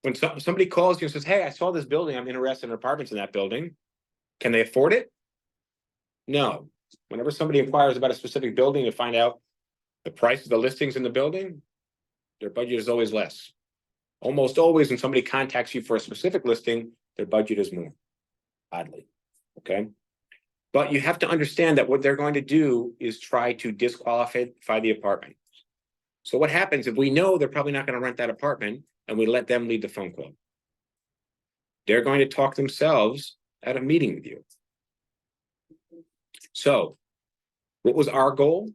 When somebody calls you and says, hey, I saw this building, I'm interested in apartments in that building. Can they afford it? No. Whenever somebody inquires about a specific building to find out the price of the listings in the building, their budget is always less. Almost always when somebody contacts you for a specific listing, their budget is more, oddly, okay? But you have to understand that what they're going to do is try to disqualify the apartment. So what happens if we know they're probably not going to rent that apartment and we let them lead the phone call? They're going to talk themselves at a meeting with you. So what was our goal?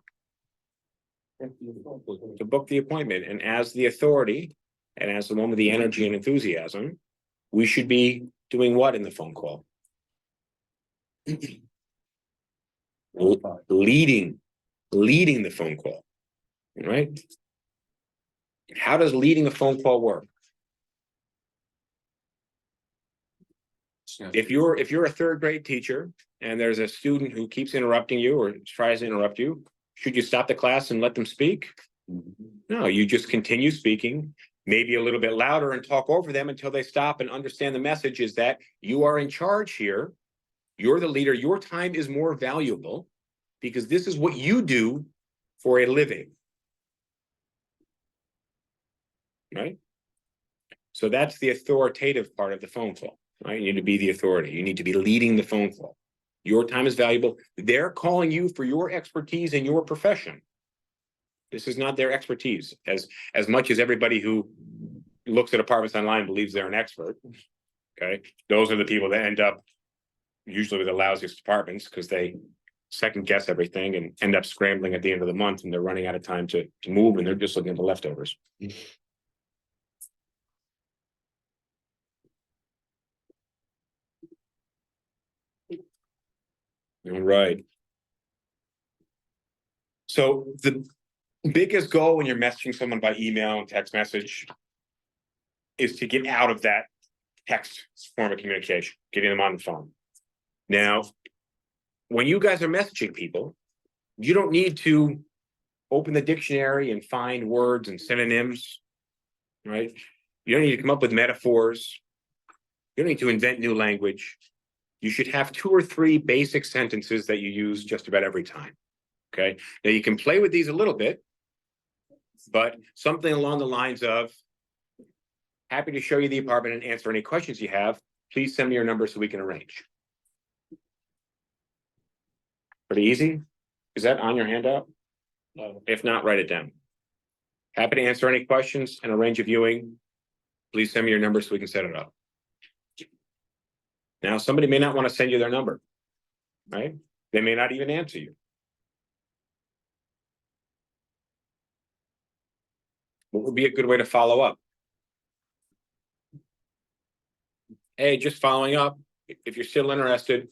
To book the appointment. And as the authority and as the one with the energy and enthusiasm, we should be doing what in the phone call? Leading the phone call, right? How does leading the phone call work? If you're a third grade teacher and there's a student who keeps interrupting you or tries to interrupt you, should you stop the class and let them speak? No, you just continue speaking, maybe a little bit louder, and talk over them until they stop and understand the message is that you are in charge here. You're the leader. Your time is more valuable because this is what you do for a living. Right? So that's the authoritative part of the phone call, right? You need to be the authority. You need to be leading the phone call. Your time is valuable. They're calling you for your expertise in your profession. This is not their expertise, as much as everybody who looks at apartments online believes they're an expert. Okay, those are the people that end up usually with the lousiest apartments because they second guess everything and end up scrambling at the end of the month and they're running out of time to move and they're just looking at the leftovers. All right. So the biggest goal when you're messaging someone by email and text message is to get out of that text form of communication, getting them on the phone. Now, when you guys are messaging people, you don't need to open the dictionary and find words and synonyms, right? You don't need to come up with metaphors. You don't need to invent new language. You should have 2 or 3 basic sentences that you use just about every time. Okay. Now you can play with these a little bit, but something along the lines of, happy to show you the apartment and answer any questions you have. Please send me your number so we can arrange. Pretty easy. Is that on your handout? No. If not, write it down. Happy to answer any questions and arrange a viewing. Please send me your number so we can set it up. Now, somebody may not want to send you their number, right? They may not even answer you. What would be a good way to follow up? Hey, just following up. If you're still interested,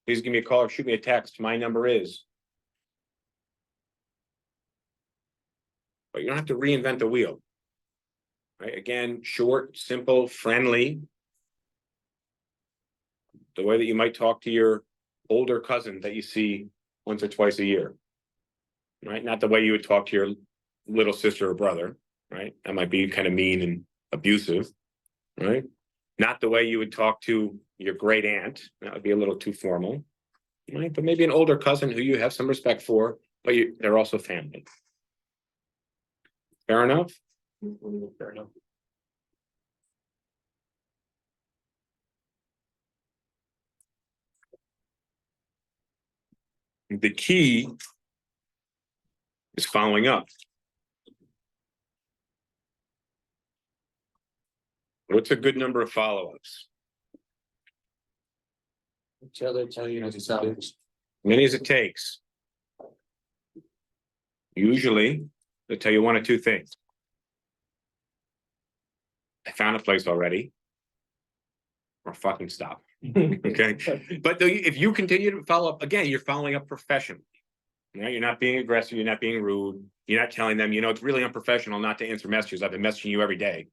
please give me a call or shoot me a text. My number is. But you don't have to reinvent the wheel. Right? Again, short, simple, friendly. The way that you might talk to your older cousin that you see once or twice a year. Right? Not the way you would talk to your little sister or brother. Right? That might be kind of mean and abusive. Right? Not the way you would talk to your great aunt. That would be a little too formal. Right? But maybe an older cousin who you have some respect for, but they're also family. Fair enough? Fair enough. The key is following up. What's a good number of follow-ups? Each other tell you themselves. Many as it takes. Usually, they tell you 1 or 2 things. I found a place already. Or fucking stop. Okay. But if you continue to follow up, again, you're following up professionally. Right? You're not being aggressive, you're not being rude, you're not telling them, it's really unprofessional not to answer messages. I've been messaging you every day,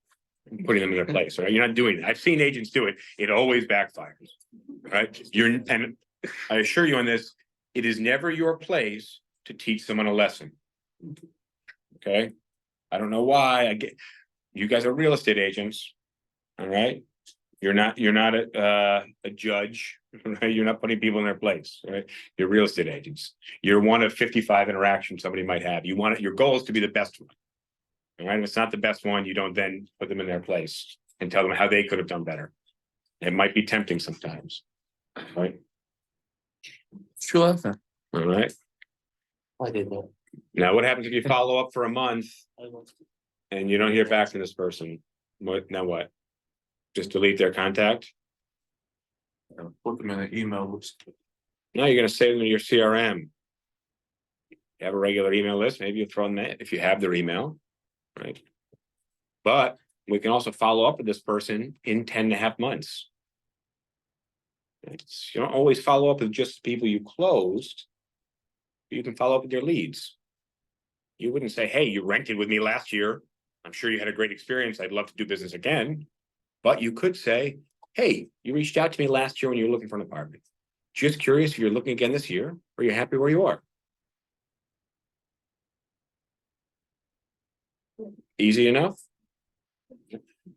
putting them in their place. Right? You're not doing it. I've seen agents do it. It always backfires. Right? And I assure you on this, it is never your place to teach someone a lesson. Okay. I don't know why. You guys are real estate agents. All right. You're not a judge, right? You're not putting people in their place, right? You're real estate agents. You're one of 55 interactions somebody might have. Your goal is to be the best one. All right. If it's not the best one, you don't then put them in their place and tell them how they could have done better. It might be tempting sometimes. Right. Sure. All right. I did that. Now, what happens if you follow up for a month I was- and you don't hear back from this person? Now what? Just delete their contact? Put them in an email list. No, you're going to save them in your CRM. You have a regular email list. Maybe you throw in that if you have their email, right? But we can also follow up with this person in 10.5 months. You don't always follow up with just people you closed. You can follow up with your leads. You wouldn't say, hey, you rented with me last year. I'm sure you had a great experience. I'd love to do business again. But you could say, hey, you reached out to me last year when you were looking for an apartment. Just curious if you're looking again this year, or you're happy where you are. Easy enough.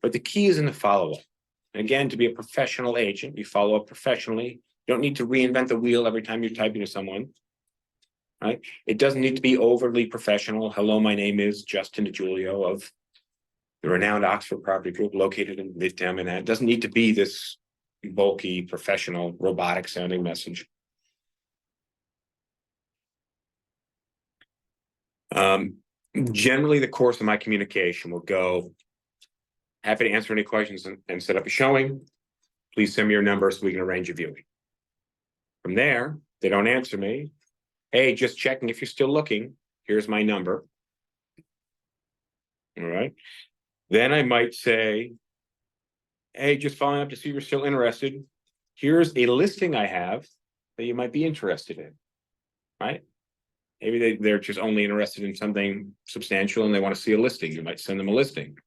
But the key is in the follow-up. Again, to be a professional agent, you follow up professionally. You don't need to reinvent the wheel every time you're typing to someone. Right? It doesn't need to be overly professional. Hello, my name is Justin DiGiulio of the renowned Oxford Property Group located in Midtown Manhattan. It doesn't need to be this bulky, professional, robotic sounding message. Generally, the course of my communication will go, happy to answer any questions and set up a showing. Please send me your number so we can arrange a viewing. From there, they don't answer me. Hey, just checking if you're still looking. Here's my number. All right. Then I might say, hey, just following up to see if you're still interested. Here's a listing I have that you might be interested in, right? Maybe they're just only interested in something substantial and they want to see a listing. You might send them a listing.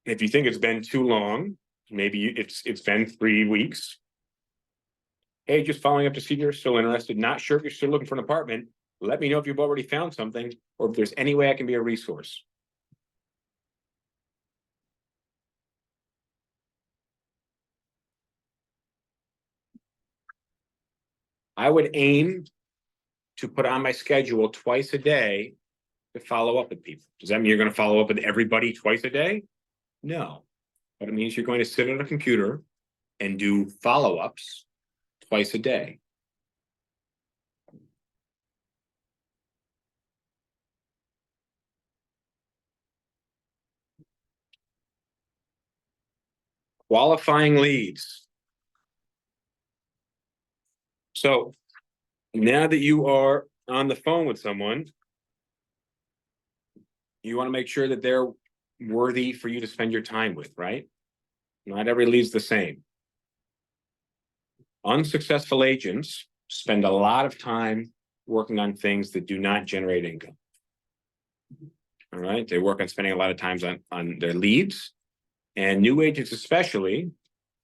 If you think it's been too long, maybe it's been 3 weeks. Hey, just following up to see if you're still interested. Not sure if you're still looking for an apartment. Let me know if you've already found something or if there's any way I can be a resource. I would aim to put on my schedule twice a day to follow up with people. Does that mean you're going to follow up with everybody twice a day? No, but it means you're going to sit at a computer and do follow-ups twice a day. Qualifying leads. So now that you are on the phone with someone, you want to make sure that they're worthy for you to spend your time with, right? Not every lead's the same. Unsuccessful agents spend a lot of time working on things that do not generate income. All right, they work on spending a lot of time on their leads, and new agents especially,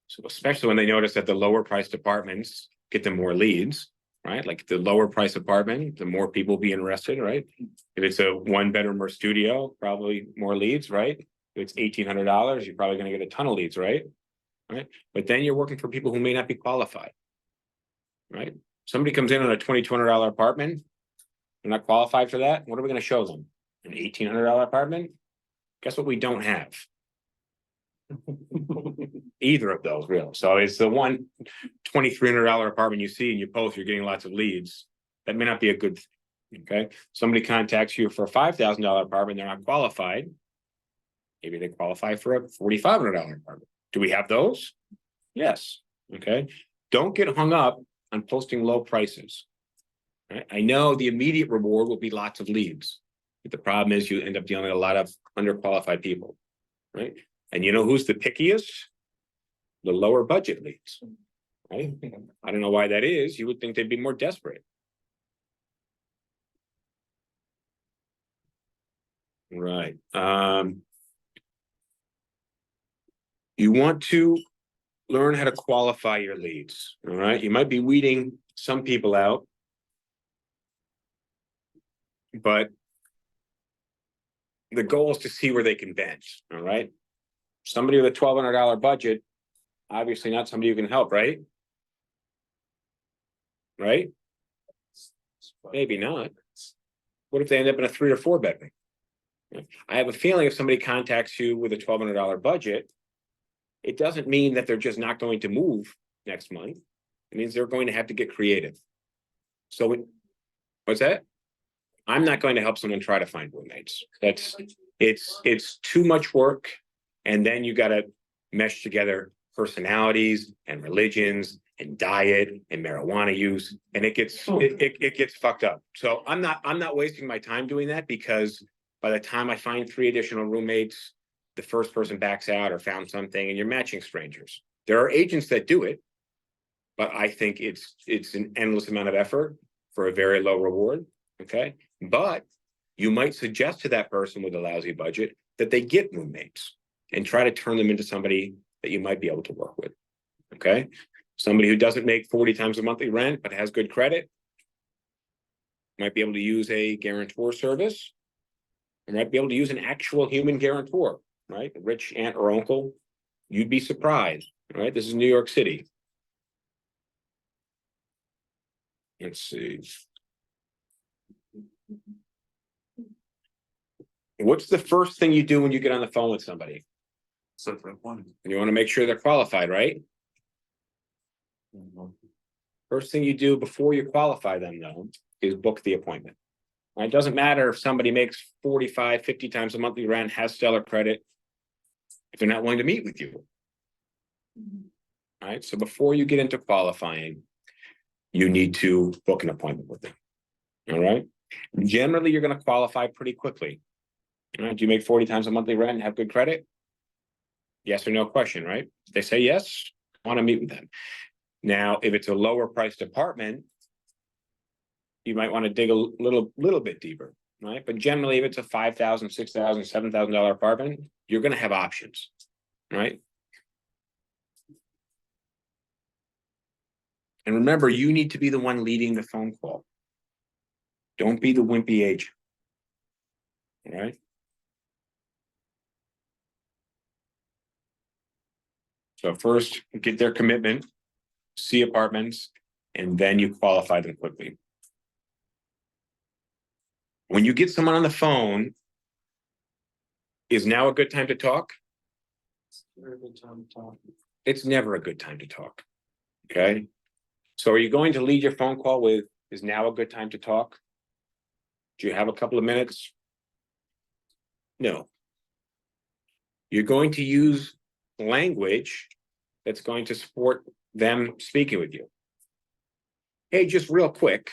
so especially when they notice that the lower priced apartments get them more leads, right? Like the lower price apartment, the more people be interested, right? If it's a 1-bedroom or studio, probably more leads, right? If it's $1,800, you're probably going to get a ton of leads, right? Right. But then you're working for people who may not be qualified, right? Somebody comes in on a $2,200 apartment, they're not qualified for that. What are we going to show them? An $1,800 apartment? Guess what we don't have? Either of those, really. So it's the one $2,300 apartment you see and you post, you're getting lots of leads. That may not be a good thing. Okay. Somebody contacts you for a $5,000 apartment, they're not qualified. Maybe they qualify for a $4,500 apartment. Do we have those? Yes. Okay. Don't get hung up on posting low prices. Right? I know the immediate reward will be lots of leads, but the problem is you end up dealing with a lot of underqualified people, right? And you know who's the pickiest? The lower budget leads, right? I don't know why that is. You would think they'd be more desperate. Right. You want to learn how to qualify your leads. All right. You might be weeding some people out, but the goal is to see where they can bench. All right. Somebody with a $1,200 budget, obviously not somebody you can help, right? Right? Maybe not. What if they end up in a 3 or 4 bedroom? I have a feeling if somebody contacts you with a $1,200 budget, it doesn't mean that they're just not going to move next month. It means they're going to have to get creative. So what's that? I'm not going to help someone try to find roommates. It's too much work. And then you got to mesh together personalities and religions and diet and marijuana use. And it gets fucked up. So I'm not wasting my time doing that, because by the time I find 3 additional roommates, the first person backs out or found something and you're matching strangers. There are agents that do it, but I think it's an endless amount of effort for a very low reward. Okay. But you might suggest to that person with a lousy budget that they get roommates and try to turn them into somebody that you might be able to work with. Okay. Somebody who doesn't make 40 times the monthly rent, but has good credit, might be able to use a guarantor service, and might be able to use an actual human guarantor, right? A rich aunt or uncle. You'd be surprised, right? This is New York City. Let's see. What's the first thing you do when you get on the phone with somebody? So for one. And you want to make sure they're qualified, right? First thing you do before you qualify them, though, is book the appointment. It doesn't matter if somebody makes 45, 50 times the monthly rent, has stellar credit, if they're not willing to meet with you. All right. So before you get into qualifying, you need to book an appointment with them. All right. Generally, you're going to qualify pretty quickly. All right. Do you make 40 times the monthly rent and have good credit? Yes or no question, right? If they say yes, want to meet with them. Now, if it's a lower priced apartment, you might want to dig a little bit deeper, right? But generally, if it's a $5,000, $6,000, $7,000 apartment, you're going to have options, right? And remember, you need to be the one leading the phone call. Don't be the wimpy agent. All right. So first, get their commitment, see apartments, and then you qualify them quickly. When you get someone on the phone, is now a good time to talk? Very good time to talk. It's never a good time to talk. Okay. So are you going to lead your phone call with, is now a good time to talk? Do you have a couple of minutes? No. You're going to use language that's going to support them speaking with you. Hey, just real quick,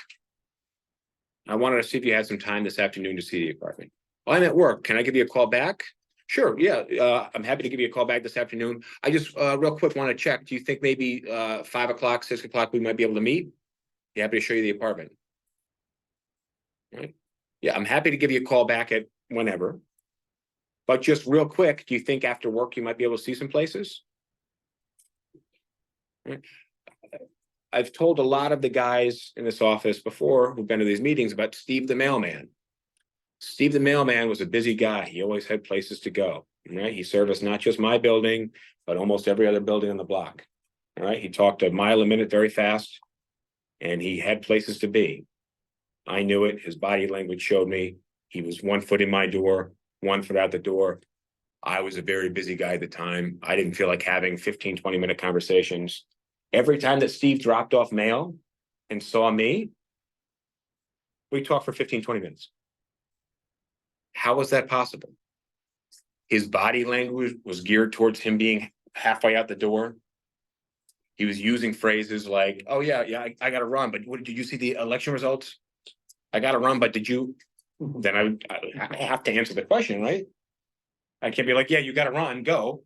I wanted to see if you had some time this afternoon to see the apartment. Well, I'm at work. Can I give you a call back? Sure. Yeah. I'm happy to give you a call back this afternoon. I just real quick want to check. Do you think maybe 5 o'clock, 6 o'clock we might be able to meet? Yeah, happy to show you the apartment. Right. Yeah, I'm happy to give you a call back at whenever. But just real quick, do you think after work you might be able to see some places? Right. I've told a lot of the guys in this office before who've been to these meetings about Steve the mailman. Steve the mailman was a busy guy. He always had places to go. Right. He serviced not just my building, but almost every other building on the block. All right. He talked a mile a minute very fast, and he had places to be. I knew it. His body language showed me. He was 1 foot in my door, 1 foot out the door. I was a very busy guy at the time. I didn't feel like having 15, 20-minute conversations. Every time that Steve dropped off mail and saw me, we talked for 15, 20 minutes. How was that possible? His body language was geared towards him being halfway out the door. He was using phrases like, oh, yeah, I got to run. But what, did you see the election results? I got to run, but did you? Then I have to answer the question, right? I can't be like, yeah, you got to run, go.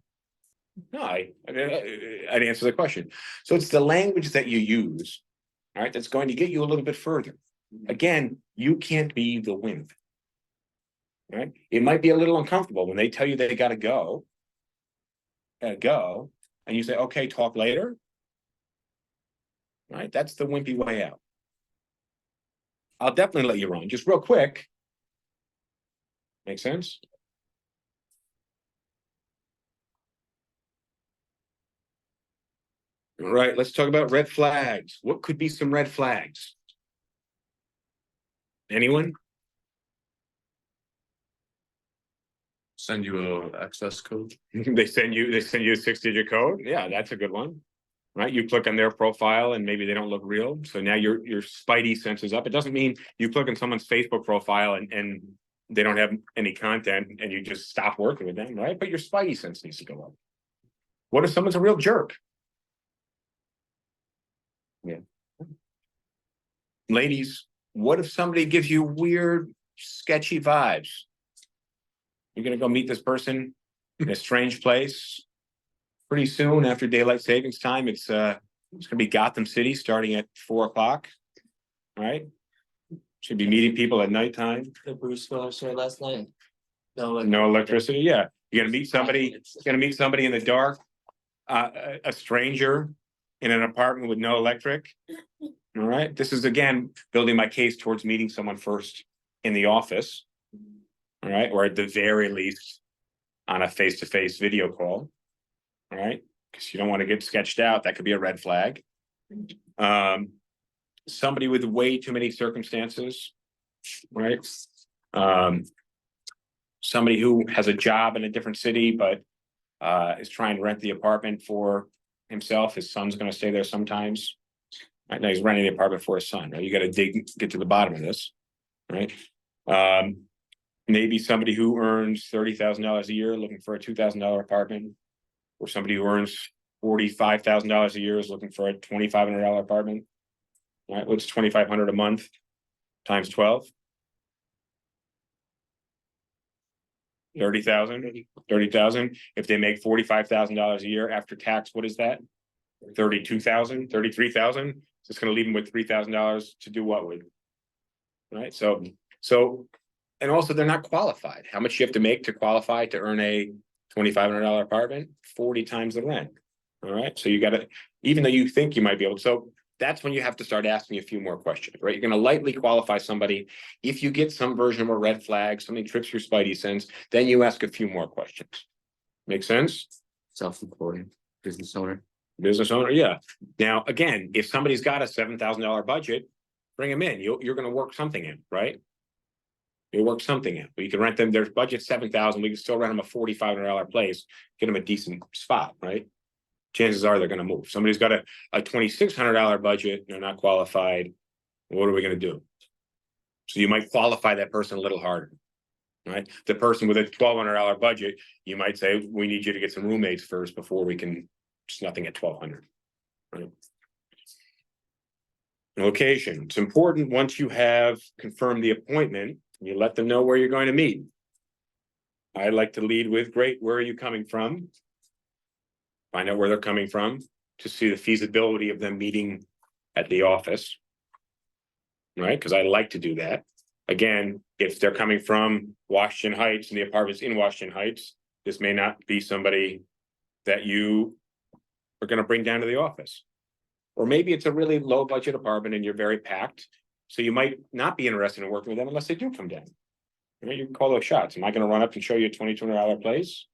No, I'd answer the question. So it's the language that you use, all right, that's going to get you a little bit further. Again, you can't be the wimp. Right? It might be a little uncomfortable when they tell you they got to go, and you say, okay, talk later. Right? That's the wimpy way out. I'll definitely let you run, just real quick. Make sense? All right, let's talk about red flags. What could be some red flags? Anyone? Send you a access code. They send you a 6-digit code. Yeah, that's a good one. Right? You click on their profile and maybe they don't look real. So now your spidey sense is up. It doesn't mean you click on someone's Facebook profile and they don't have any content and you just stop working with them, right? But your spidey sense needs to go up. What if someone's a real jerk? Yeah. Ladies, what if somebody gives you weird, sketchy vibes? You're gonna go meet this person in a strange place. Pretty soon after daylight savings time, it's gonna be Gotham City starting at 4 o'clock. All right. Should be meeting people at nighttime. The Bruce Willis show last night. No electricity. Yeah. You're gonna meet somebody in the dark, a stranger in an apartment with no electric. All right. This is again building my case towards meeting someone first in the office. All right, or at the very least on a face-to-face video call. All right, because you don't want to get sketched out. That could be a red flag. Somebody with way too many circumstances, right? Somebody who has a job in a different city, but is trying to rent the apartment for himself. His son's going to stay there sometimes. Right now, he's renting the apartment for his son. Right? You got to get to the bottom of this, right? Maybe somebody who earns $30,000 a year looking for a $2,000 apartment, or somebody who earns $45,000 a year is looking for a $2,500 apartment. All right, what's $2,500 a month times 12? 30,000. If they make $45,000 a year after tax, what is that? 32,000, 33,000, just gonna leave them with $3,000 to do what with? Right, so, and also they're not qualified. How much you have to make to qualify to earn a $2,500 apartment? 40 times the rent. All right, so you gotta, even though you think you might be able to, so that's when you have to start asking a few more questions, right? You're gonna lightly qualify somebody. If you get some version of a red flag, something trips your spidey sense, then you ask a few more questions. Make sense? Self-reporting, business owner. Business owner, yeah. Now, again, if somebody's got a $7,000 budget, bring them in. You're gonna work something in, right? You'll work something in. But you can rent them, their budget's 7,000, we can still rent them a $4,500 place, get them a decent spot, right? Chances are they're gonna move. Somebody's got a $2,600 budget, they're not qualified. What are we gonna do? So you might qualify that person a little harder. Right? The person with a $1,200 budget, you might say, we need you to get some roommates first before we can, just nothing at 1,200. Right? Location, it's important once you have confirmed the appointment, you let them know where you're going to meet. I like to lead with, great, where are you coming from? Find out where they're coming from to see the feasibility of them meeting at the office. Right, because I like to do that. Again, if they're coming from Washington Heights and the apartment's in Washington Heights, this may not be somebody that you are going to bring down to the office. Or maybe it's a really low budget apartment and you're very packed. So you might not be interested in working with them unless they do come down. You can call those shots. Am I going to run up and show you a $2,200 place?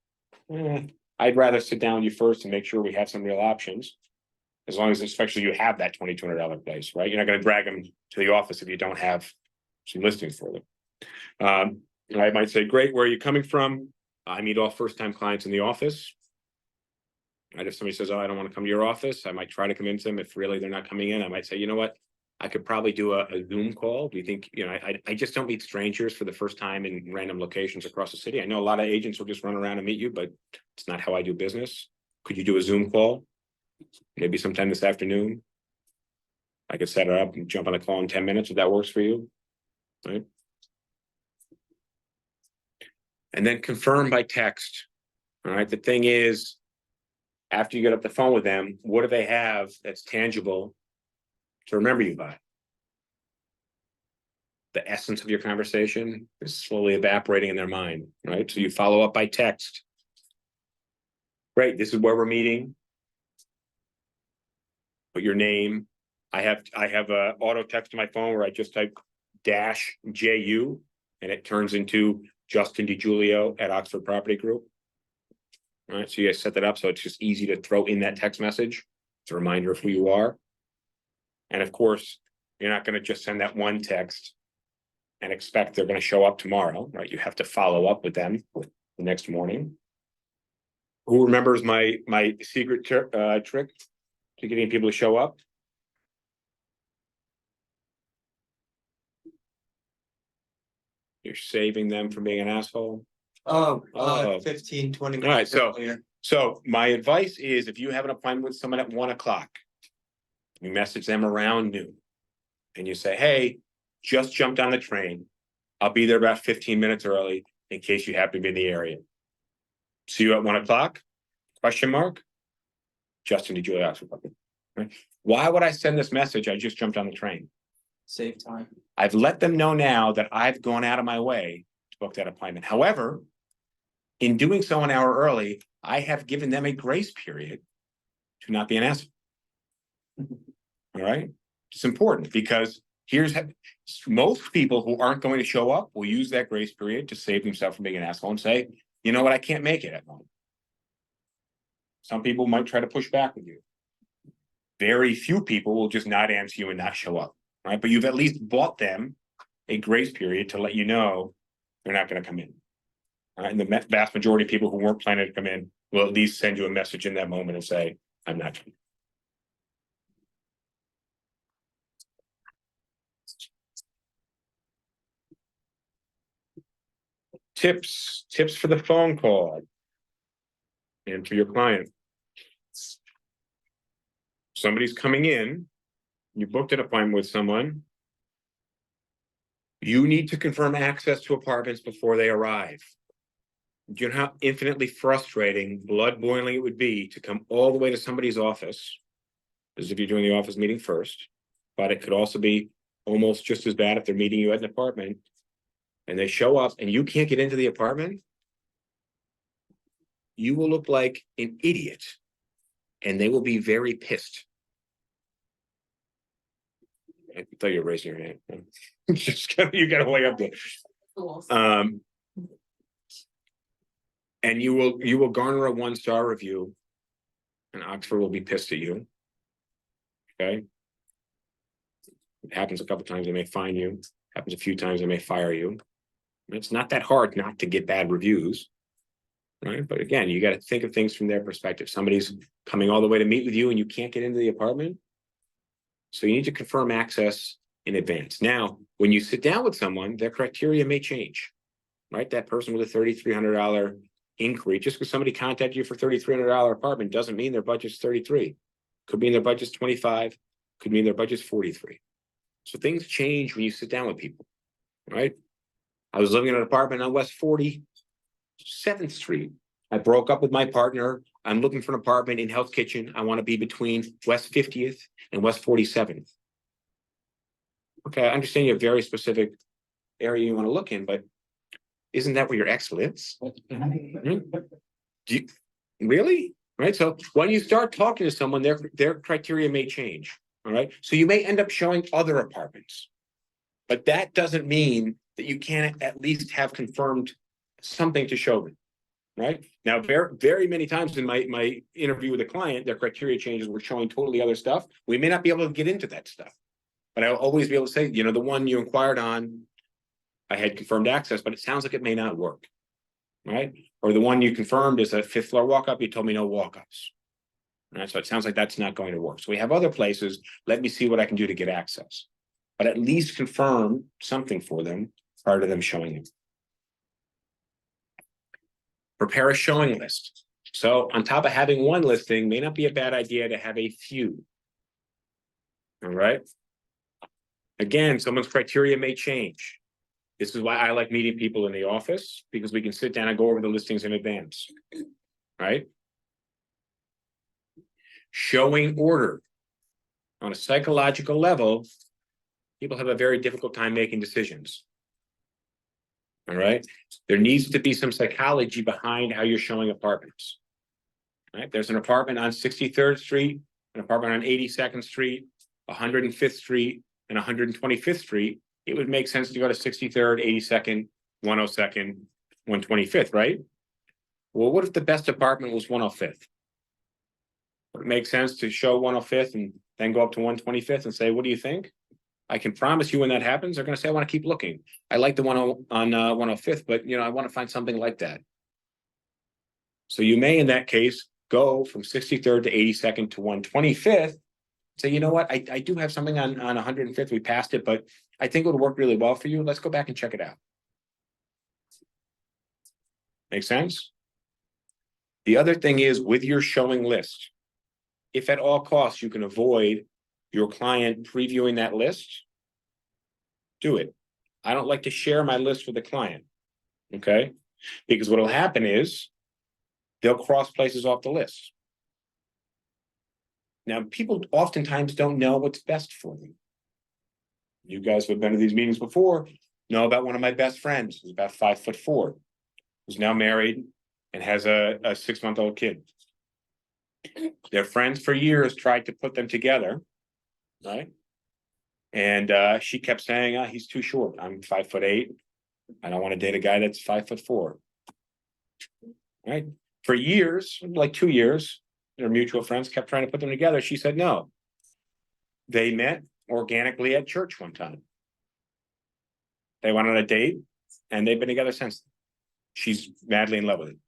I'd rather sit down with you first and make sure we have some real options. As long as especially you have that $2,200 place, right? You're not going to drag them to the office if you don't have some listings for them. I might say, great, where are you coming from? I meet all first-time clients in the office. And if somebody says, oh, I don't want to come to your office, I might try to convince them. If really they're not coming in, I might say, you know what? I could probably do a Zoom call. Do you think, I just don't meet strangers for the first time in random locations across the city. I know a lot of agents will just run around and meet you, but it's not how I do business. Could you do a Zoom call? Maybe sometime this afternoon. I could set it up and jump on a call in 10 minutes if that works for you. Right. And then confirm by text. All right. The thing is, after you get off the phone with them, what do they have that's tangible to remember you by? The essence of your conversation is slowly evaporating in their mind, right? So you follow up by text. Great, this is where we're meeting. Put your name. I have a auto text to my phone where I just type -JU and it turns into Justin DiGiulio at Oxford Property Group. All right, so you guys set that up so it's just easy to throw in that text message. It's a reminder of who you are. And of course, you're not going to just send that one text and expect they're going to show up tomorrow, right? You have to follow up with them the next morning. Who remembers my secret trick to getting people to show up? You're saving them from being an asshole. Oh, Oh. 15, 20 All right, minutes so earlier. my advice is if you have an appointment with someone at 1 o'clock, you message them around noon and you say, hey, just jumped on the train. I'll be there about 15 minutes early in case you happen to be in the area. See you at 1 o'clock? Question mark. Justin DiGiulio, Oxford. Right? Why would I send this message? I just jumped on the train. Save time. I've let them know now that I've gone out of my way to book that appointment. However, in doing so an hour early, I have given them a grace period to not be an asshole. All right. It's important because most people who aren't going to show up will use that grace period to save themselves from being an asshole and say, you know what, I can't make it at home. Some people might try to push back with you. Very few people will just not answer you and not show up, right? But you've at least bought them a grace period to let you know they're not going to come in. And the vast majority of people who weren't planning to come in will at least send you a message in that moment and say, I'm not coming. Tips for the phone call and for your client. Somebody's coming in, you booked an appointment with someone. You need to confirm access to apartments before they arrive. Do you know how infinitely frustrating, blood boiling it would be to come all the way to somebody's office, as if you're doing the office meeting first, but it could also be almost just as bad if they're meeting you at an apartment and they show up and you can't get into the apartment. You will look like an idiot and they will be very pissed. I thought you were raising your hand. You gotta way up there. And you will garner a 1-star review, and Oxford will be pissed at you. Okay. It happens a couple times, they may fine you. Happens a few times, they may fire you. It's not that hard not to get bad reviews. Right. But again, you got to think of things from their perspective. Somebody's coming all the way to meet with you and you can't get into the apartment. So you need to confirm access in advance. Now, when you sit down with someone, their criteria may change. Right. That person with a $3,300 inquiry, just because somebody contacted you for $3,300 apartment doesn't mean their budget's 33. Could mean their budget's 25, could mean their budget's 43. So things change when you sit down with people, right? I was living in an apartment on West 47th Street. I broke up with my partner. I'm looking for an apartment in Hell's Kitchen. I want to be between West 50th and West 47th. Okay, I understand you have very specific area you want to look in, but isn't that where your ex lives? Do you, really? Right. So when you start talking to someone, their criteria may change. All right. So you may end up showing other apartments, but that doesn't mean that you can't at least have confirmed something to show them. Right now, very many times in my interview with a client, their criteria changes. We're showing totally other stuff. We may not be able to get into that stuff, but I'll always be able to say, you know, the one you inquired on, I had confirmed access, but it sounds like it may not work. Right. Or the one you confirmed is a 5th floor walk up. You told me no walk ups. Right. So it sounds like that's not going to work. So we have other places. Let me see what I can do to get access, but at least confirm something for them prior to them showing you. Prepare a showing list. So on top of having one listing, may not be a bad idea to have a few. All right. Again, someone's criteria may change. This is why I like meeting people in the office, because we can sit down and go over the listings in advance. Right. Showing order. On a psychological level, people have a very difficult time making decisions. All right. There needs to be some psychology behind how you're showing apartments. Right. There's an apartment on 63rd Street, an apartment on 82nd Street, 105th Street, and 125th Street. It would make sense to go to 63rd, 82nd, 102nd, 125th, right? Well, what if the best apartment was 105th? Would it make sense to show 105th and then go up to 125th and say, what do you think? I can promise you when that happens, they're going to say, I want to keep looking. I like the one on 105th, but you know, I want to find something like that. So you may, in that case, go from 63rd to 82nd to 125th. Say, you know what, I do have something on 105th. We passed it, but I think it would work really well for you. Let's go back and check it out. Make sense? The other thing is with your showing list, if at all costs you can avoid your client previewing that list, do it. I don't like to share my list with the client, okay? Because what will happen is they'll cross places off the list. Now, people oftentimes don't know what's best for them. You guys who have been to these meetings before know about one of my best friends who's about 5'4", who's now married and has a 6-month-old kid. Their friends for years tried to put them together, right? And she kept saying, oh, he's too short. I'm 5'8". I don't want to date a guy that's 5'4". Right? For years, like 2 years, their mutual friends kept trying to put them together. She said no. They met organically at church one time. They went on a date and they've been together since. She's madly in love with him.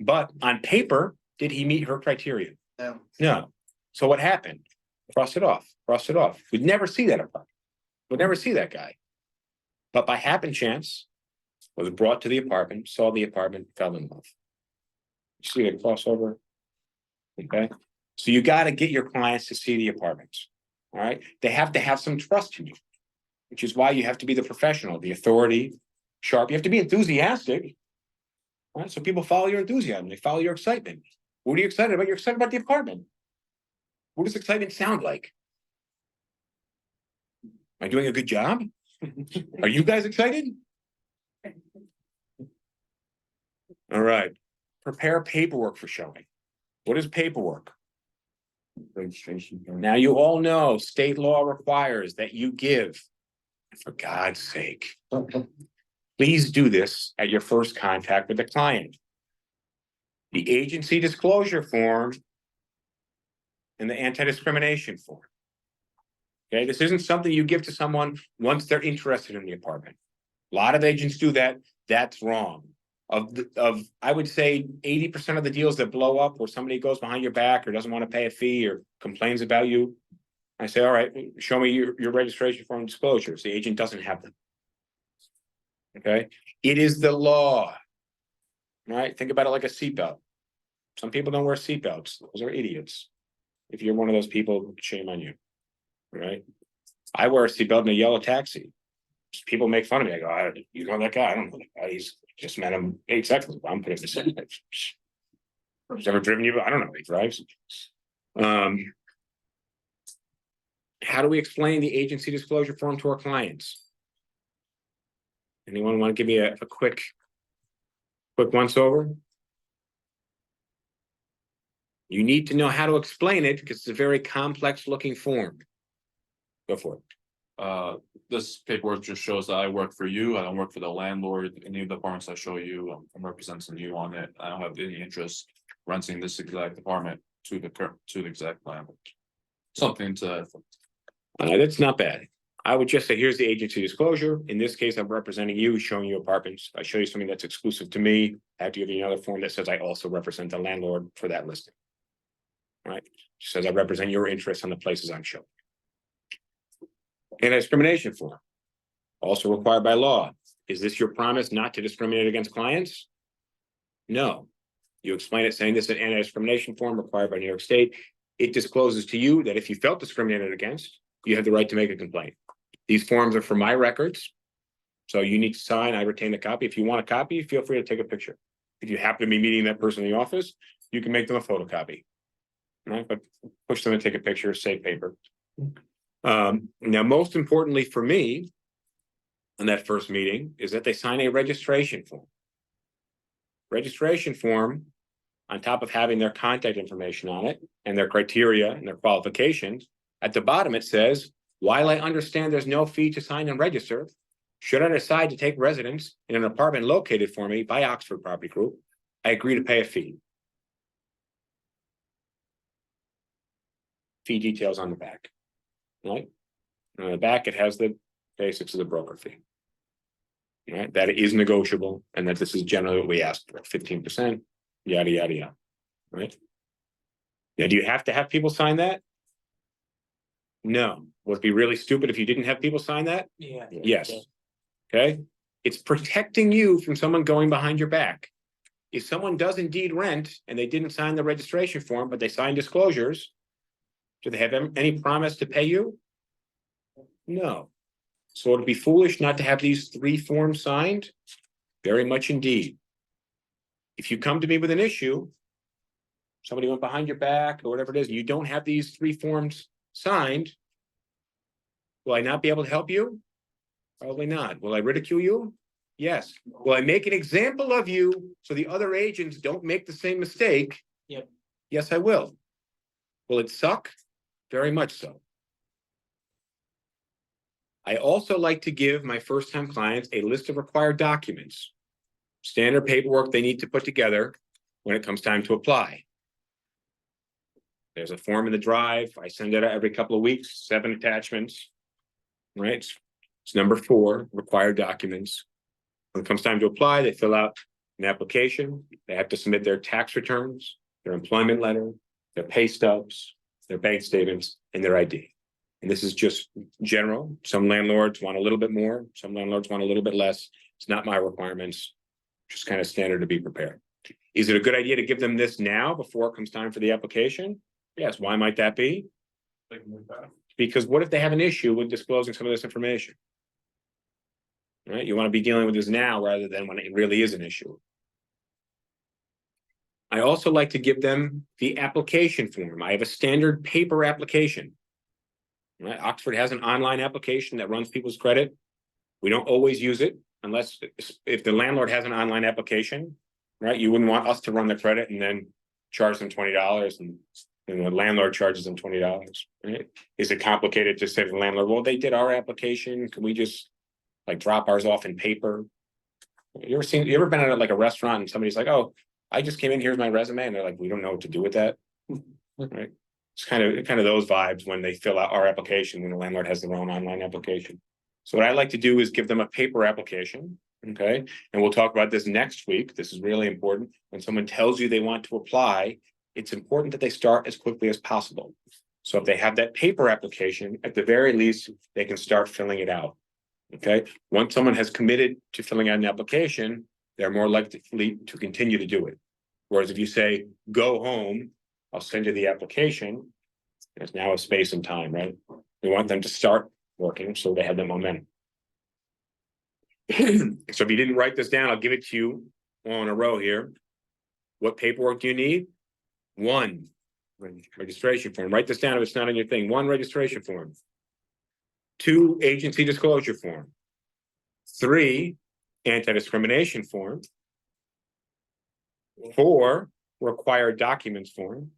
But on paper, did he meet her criteria? No. No. So what happened? Cross it off. Cross it off. We'd never see that apartment. We'd never see that guy. But by happen chance, was brought to the apartment, saw the apartment, fell in love. You see the crossover? Okay. So you got to get your clients to see the apartments. All right. They have to have some trust in you, which is why you have to be the professional, the authority, sharp. You have to be enthusiastic. All right. So people follow your enthusiasm. They follow your excitement. What are you excited about? You're excited about the apartment. What does excitement sound like? Am I doing a good job? Are you guys excited? All right. Prepare paperwork for showing. What is paperwork? Registration. Now you all know state law requires that you give, for God's sake. Please do this at your first contact with the client. The agency disclosure form and the anti-discrimination form. Okay, this isn't something you give to someone once they're interested in the apartment. A lot of agents do that. That's wrong. I would say 80% of the deals that blow up where somebody goes behind your back or doesn't want to pay a fee or complains about you, I say, all right, show me your registration form disclosures. The agent doesn't have them. Okay, it is the law. Right? Think about it like a seatbelt. Some people don't wear seatbelts. Those are idiots. If you're one of those people, shame on you. Right? I wear a seatbelt in a yellow taxi. People make fun of me. I go, you know that guy? I don't know that guy. He's just met him 8 seconds ago. I'm putting this in. He's ever driven you? I don't know. He drives. How do we explain the agency disclosure form to our clients? Anyone want to give me a quick once over? You need to know how to explain it because it's a very complex looking form. Go for it. This paperwork just shows that I work for you. I don't work for the landlord. Any of the apartments I show you, I'm representing you on it. I don't have any interest renting this exact apartment to the exact landlord. Something to. That's not bad. I would just say, here's the agency disclosure. In this case, I'm representing you, showing you apartments. I show you something that's exclusive to me. I have to give you another form that says I also represent the landlord for that listing. Right? It says I represent your interests on the places I'm showing. Anti-discrimination form, also required by law. Is this your promise not to discriminate against clients? No. You explain it saying this is an anti-discrimination form required by New York State. It discloses to you that if you felt discriminated against, you have the right to make a complaint. These forms are for my records. So you need to sign, I retain a copy. If you want a copy, feel free to take a picture. If you happen to be meeting that person in the office, you can make them a photocopy. Right? But push them and take a picture, save paper. Now, most importantly for me, in that first meeting, is that they sign a registration form. Registration form, on top of having their contact information on it, and their criteria and their qualifications, at the bottom it says, while I understand there's no fee to sign and register, should I decide to take residence in an apartment located for me by Oxford Property Group, I agree to pay a fee. Fee details on the back. Right? On the back, it has the basics of the broker fee. Right? That it is negotiable and that this is generally what we ask for, 15%, yada, yada, yada. Right? Now, do you have to have people sign that? No. Would it be really stupid if you didn't have people sign that? Yeah. Yes. Okay. It's protecting you from someone going behind your back. If someone does indeed rent and they didn't sign the registration form, but they signed disclosures, do they have any promise to pay you? No. So it'd be foolish not to have these 3 forms signed? Very much indeed. If you come to me with an issue, somebody went behind your back or whatever it is, and you don't have these 3 forms signed, will I not be able to help you? Probably not. Will I ridicule you? Yes. Will I make an example of you so the other agents don't make the same mistake? Yep. Yes, I will. Will it suck? Very much so. I also like to give my first-time clients a list of required documents, standard paperwork they need to put together when it comes time to apply. There's a form in the drive. I send it out every couple of weeks, 7 attachments. Right? It's number 4, required documents. When it comes time to apply, they fill out an application. They have to submit their tax returns, their employment letter, their pay stubs, their bank statements, and their ID. And this is just general. Some landlords want a little bit more. Some landlords want a little bit less. It's not my requirements. Just kind of standard to be prepared. Is it a good idea to give them this now before it comes time for the application? Yes. Why might that be? Because what if they have an issue with disclosing some of this information? Right? You want to be dealing with this now rather than when it really is an issue. I also like to give them the application form. I have a standard paper application. Right? Oxford has an online application that runs people's credit. We don't always use it unless if the landlord has an online application, right? You wouldn't want us to run the credit and then charge them $20 and the landlord charges them $20. Right? Is it complicated to say to the landlord, well, they did our application. Can we just like drop ours off in paper? You ever been at like a restaurant and somebody's like, oh, I just came in, here's my resume, and they're like, we don't know what to do with that. Right? It's kind of those vibes when they fill out our application when the landlord has their own online application. So what I like to do is give them a paper application. Okay. And we'll talk about this next week. This is really important. When someone tells you they want to apply, it's important that they start as quickly as possible. So if they have that paper application, at the very least, they can start filling it out. Okay. Once someone has committed to filling out an application, they're more likely to continue to do it. Whereas if you say, go home, I'll send you the application, there's now a space and time, right? We want them to start working so they have the momentum. So if you didn't write this down, I'll give it to you all in a row here. What paperwork do you need? One registration form. Write this down if it's not on your thing. One registration form. 2 agency disclosure form. 3 anti-discrimination form. 4 required documents form.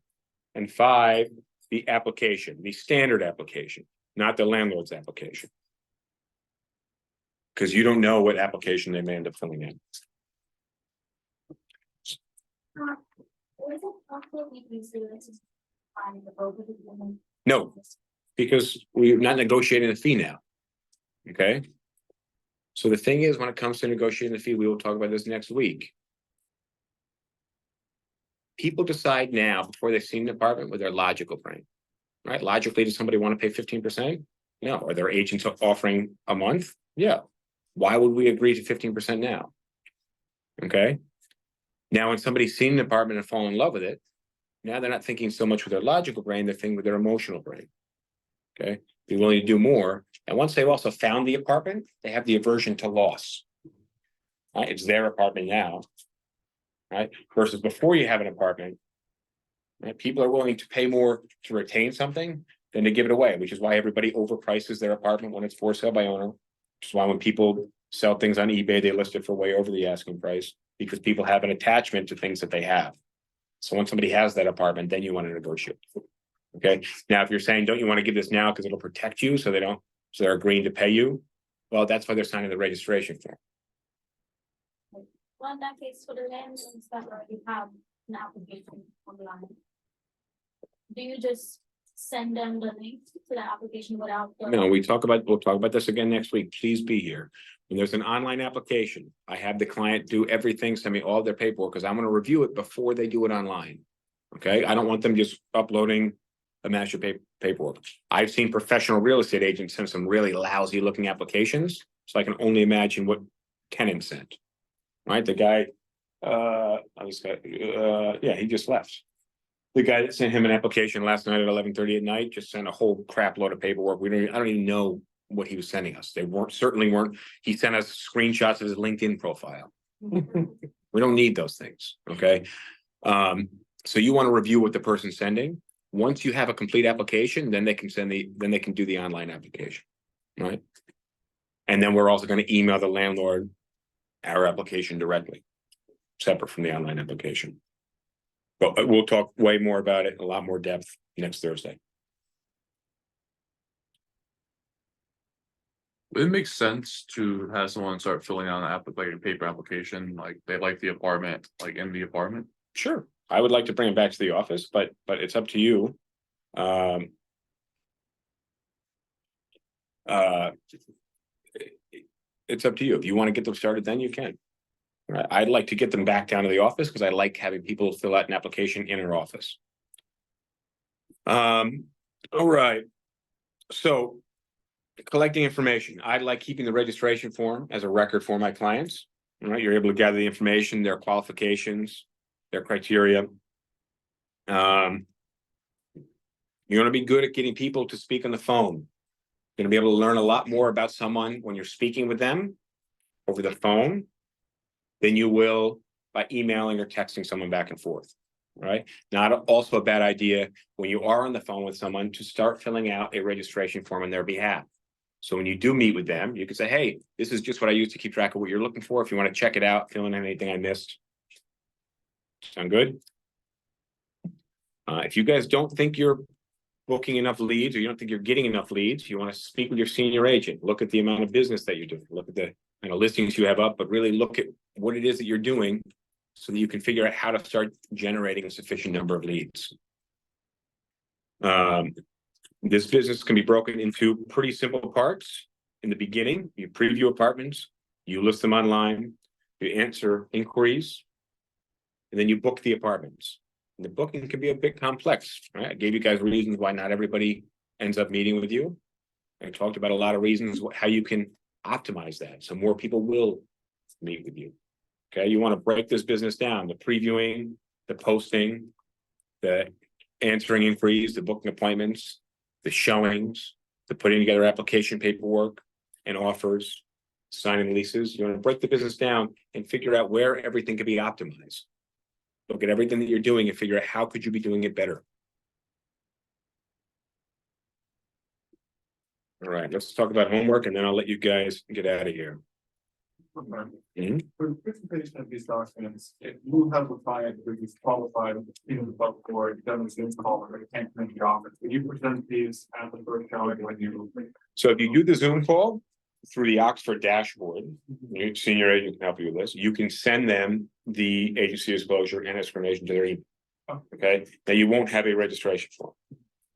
And 5 the application, the standard application, not the landlord's application. Because you don't know what application they may end up filling in. No, because we're not negotiating a fee now. Okay. So the thing is, when it comes to negotiating the fee, we will talk about this next week. People decide now before they've seen the apartment with their logical brain, right? Logically, does somebody want to pay 15%? No. Are there agents offering a month? Yeah. Why would we agree to 15% now? Okay. Now, when somebody's seen an apartment and fallen in love with it, now they're not thinking so much with their logical brain, they're thinking with their emotional brain. Okay. Be willing to do more. And once they've also found the apartment, they have the aversion to loss. Right? It's their apartment now. Right? Versus before you have an apartment, right? People are willing to pay more to retain something than to give it away, which is why everybody overprices their apartment when it's for sale by owner. Which is why when people sell things on eBay, they list it for way over the asking price because people have an attachment to things that they have. So when somebody has that apartment, then you want to negotiate. Okay. Now, if you're saying, don't you want to give this now because it'll protect you so they're agreeing to pay you? Well, that's why they're signing the registration form. Well, in that case, for the land and stuff, you have an application online. Do you just send them the link to the application without? No, we'll talk about this again next week. Please be here. When there's an online application, I have the client do everything, send me all their paperwork because I'm going to review it before they do it online. Okay. I don't want them just uploading a master paperwork. I've seen professional real estate agents send some really lousy looking applications. So I can only imagine what Kenan sent. Right. The guy, he just left. The guy that sent him an application last night at 11:30 at night just sent a whole crap load of paperwork. I don't even know what he was sending us. They certainly weren't. He sent us screenshots of his LinkedIn profile. We don't need those things. Okay. So you want to review what the person's sending. Once you have a complete application, then they can do the online application. Right. And then we're also going to email the landlord our application directly, separate from the online application. But we'll talk way more about it in a lot more depth next Thursday. It makes sense to have someone start filling out like a paper application, like they like the apartment, like in the apartment. Sure. I would like to bring it back to the office, but it's up to you. It's up to you. If you want to get them started, then you can. I'd like to get them back down to the office because I like having people fill out an application in our office. All right. So collecting information. I like keeping the registration form as a record for my clients. All right. You're able to gather the information, their qualifications, their criteria. You're going to be good at getting people to speak on the phone. You're going to be able to learn a lot more about someone when you're speaking with them over the phone than you will by emailing or texting someone back and forth. Right? Not also a bad idea when you are on the phone with someone to start filling out a registration form on their behalf. So when you do meet with them, you can say, hey, this is just what I use to keep track of what you're looking for. If you want to check it out, fill in anything I missed. Sound good? If you guys don't think you're booking enough leads, or you don't think you're getting enough leads, you want to speak with your senior agent, look at the amount of business that you're doing, look at the listings you have up, but really look at what it is that you're doing so that you can figure out how to start generating a sufficient number of leads. This business can be broken into pretty simple parts. In the beginning, you preview apartments, you list them online, you answer inquiries, and then you book the apartments. And the booking can be a bit complex, right? I gave you guys reasons why not everybody ends up meeting with you. I talked about a lot of reasons how you can optimize that so more people will meet with you. Okay, you want to break this business down: the previewing, the posting, the answering inquiries, the booking appointments, the showings, the putting together application paperwork and offers, signing leases. You want to break the business down and figure out where everything can be optimized. Look at everything that you're doing and figure out how could you be doing it better. All right, let's talk about homework and then I'll let you guys get out of here. Mhm. For the presentation of these documents, if you have a client who is qualified, even above board, done the Zoom call, or can't come into the office, will you present these at the first showing when you? So if you do the Zoom call through the Oxford dashboard, your senior agent can help you with this. You can send them the agency disclosure and explanation to their email. Okay, now you won't have a registration form.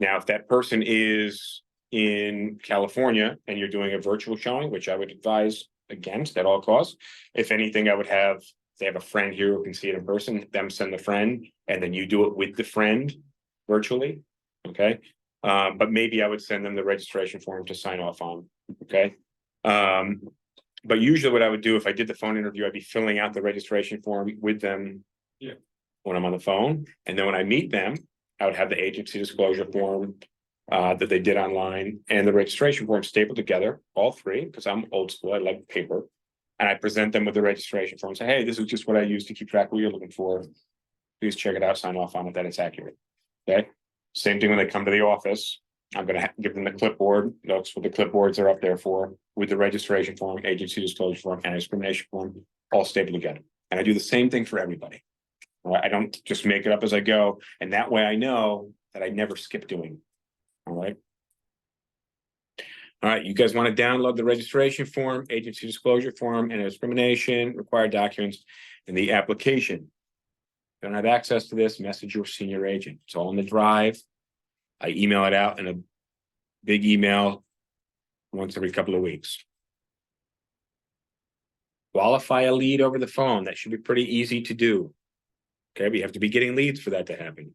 Now, if that person is in California and you're doing a virtual showing, which I would advise against at all costs, if anything, I would have, if they have a friend here who can see it in person, them send the friend, and then you do it with the friend virtually. Okay. But maybe I would send them the registration form to sign off on. Okay. But usually what I would do if I did the phone interview, I'd be filling out the registration form with them. Yeah. When I'm on the phone. And then when I meet them, I would have the agency disclosure form that they did online and the registration form stapled together, all three, because I'm old school, I like paper. And I present them with the registration form and say, hey, this is just what I use to keep track of what you're looking for. Please check it out, sign off on it, that it's accurate. Okay. Same thing when they come to the office. I'm going to give them the clipboard. That's what the clipboards are up there for, with the registration form, agency disclosure form, and discrimination form, all stapled together. And I do the same thing for everybody. I don't just make it up as I go. And that way I know that I never skip doing. All right. All right. You guys want to download the registration form, agency disclosure form, and discrimination, required documents, and the application. Don't have access to this, message your senior agent. It's all in the drive. I email it out in a big email once every couple of weeks. Qualify a lead over the phone. That should be pretty easy to do. Okay, but you have to be getting leads for that to happen.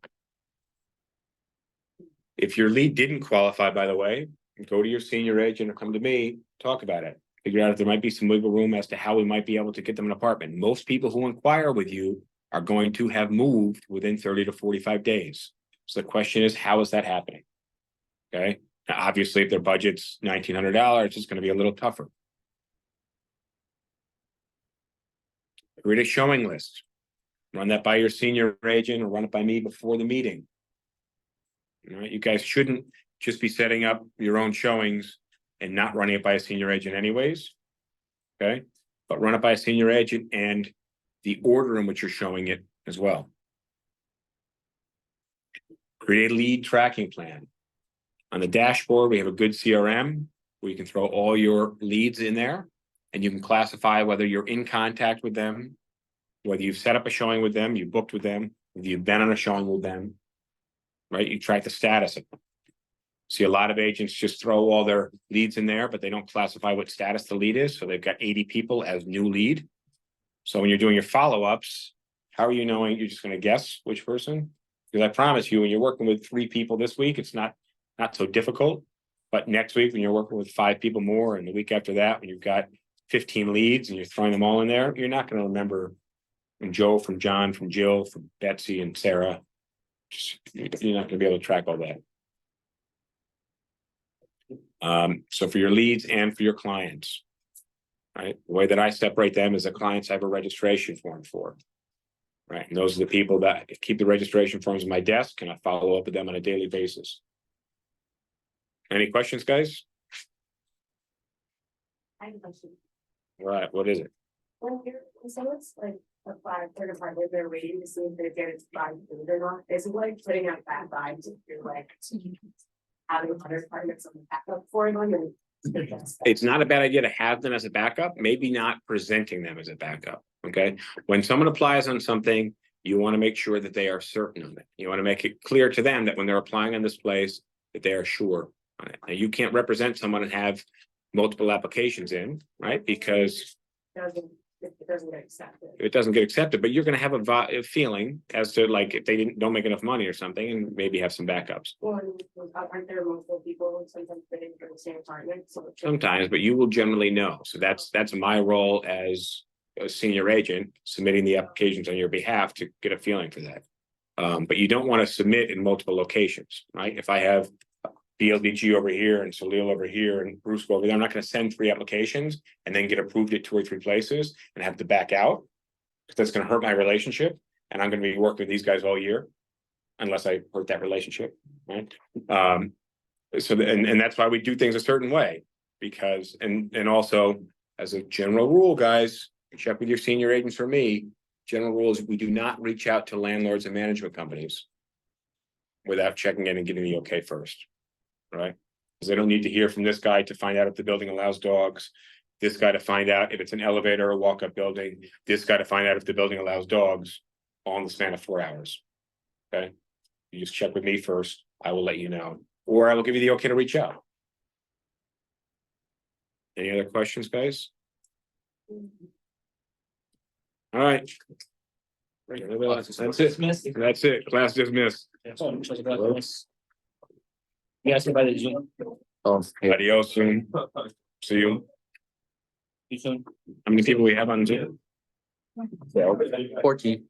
If your lead didn't qualify, by the way, go to your senior agent or come to me, talk about it. Figure out if there might be some wiggle room as to how we might be able to get them an apartment. Most people who inquire with you are going to have moved within 30 to 45 days. So the question is, how is that happening? Okay. Now, obviously, if their budget's $1,900, it's going to be a little tougher. Create a showing list. Run that by your senior agent or run it by me before the meeting. All right, you guys shouldn't just be setting up your own showings and not running it by a senior agent anyways. Okay, but run it by a senior agent and the order in which you're showing it as well. Create a lead tracking plan. On the dashboard, we have a good CRM where you can throw all your leads in there and you can classify whether you're in contact with them, whether you've set up a showing with them, you booked with them, whether you've been on a showing with them, right? You track the status of them. See, a lot of agents just throw all their leads in there, but they don't classify what status the lead is. So they've got 80 people as new lead. So when you're doing your follow-ups, how are you knowing? You're just going to guess which person? Because I promise you, when you're working with 3 people this week, it's not so difficult. But next week, when you're working with 5 people more, and the week after that, when you've got 15 leads and you're throwing them all in there, you're not going to remember from Joe, from John, from Jill, from Betsy and Sarah. You're not going to be able to track all that. So for your leads and for your clients, right? The way that I separate them is the clients I have a registration form for. Right, and those are the people that keep the registration forms on my desk, and I follow up with them on a daily basis. Any questions, guys? I have a question. All right, what is it? When someone's like applied for an apartment, they're waiting to see if they get it by food or not, is it like putting out bad vibes if you're like. Having other apartments on the backup for them and. It's not a bad idea to have them as a backup, maybe not presenting them as a backup, okay? When someone applies on something, you want to make sure that they are certain on it. You want to make it clear to them that when they're applying on this place, that they are sure on it. Now, you can't represent someone and have multiple applications in, right? Because It doesn't get accepted. it doesn't get accepted, but you're gonna have a feeling as to like if they don't make enough money or something, and maybe have some backups. Or aren't there multiple people sometimes bidding for the same apartment, so. Sometimes, but you will generally know. So that's my role as a senior agent, submitting the applications on your behalf to get a feeling for that. But you don't want to submit in multiple locations, right? If I have BLDG over here and Salil over here and Bruce over there, I'm not going to send 3 applications and then get approved at 2 or 3 places and have to back out. That's going to hurt my relationship, and I'm going to be working with these guys all year unless I hurt that relationship, right? And that's why we do things a certain way, because and also as a general rule, guys, check with your senior agents. For me, general rule is we do not reach out to landlords and management companies without checking in and getting the okay first. Right? Because they don't need to hear from this guy to find out if the building allows dogs, this guy to find out if it's an elevator or walk-up building, this guy to find out if the building allows dogs, all in the span of 4 hours. Okay, you just check with me first, I will let you know, or I will give you the okay to reach out. Any other questions, guys? All right. That's it. That's it. Class dismissed. Yes, by the Zoom. Adios soon. See you. You soon. How many people we have on Zoom? 14.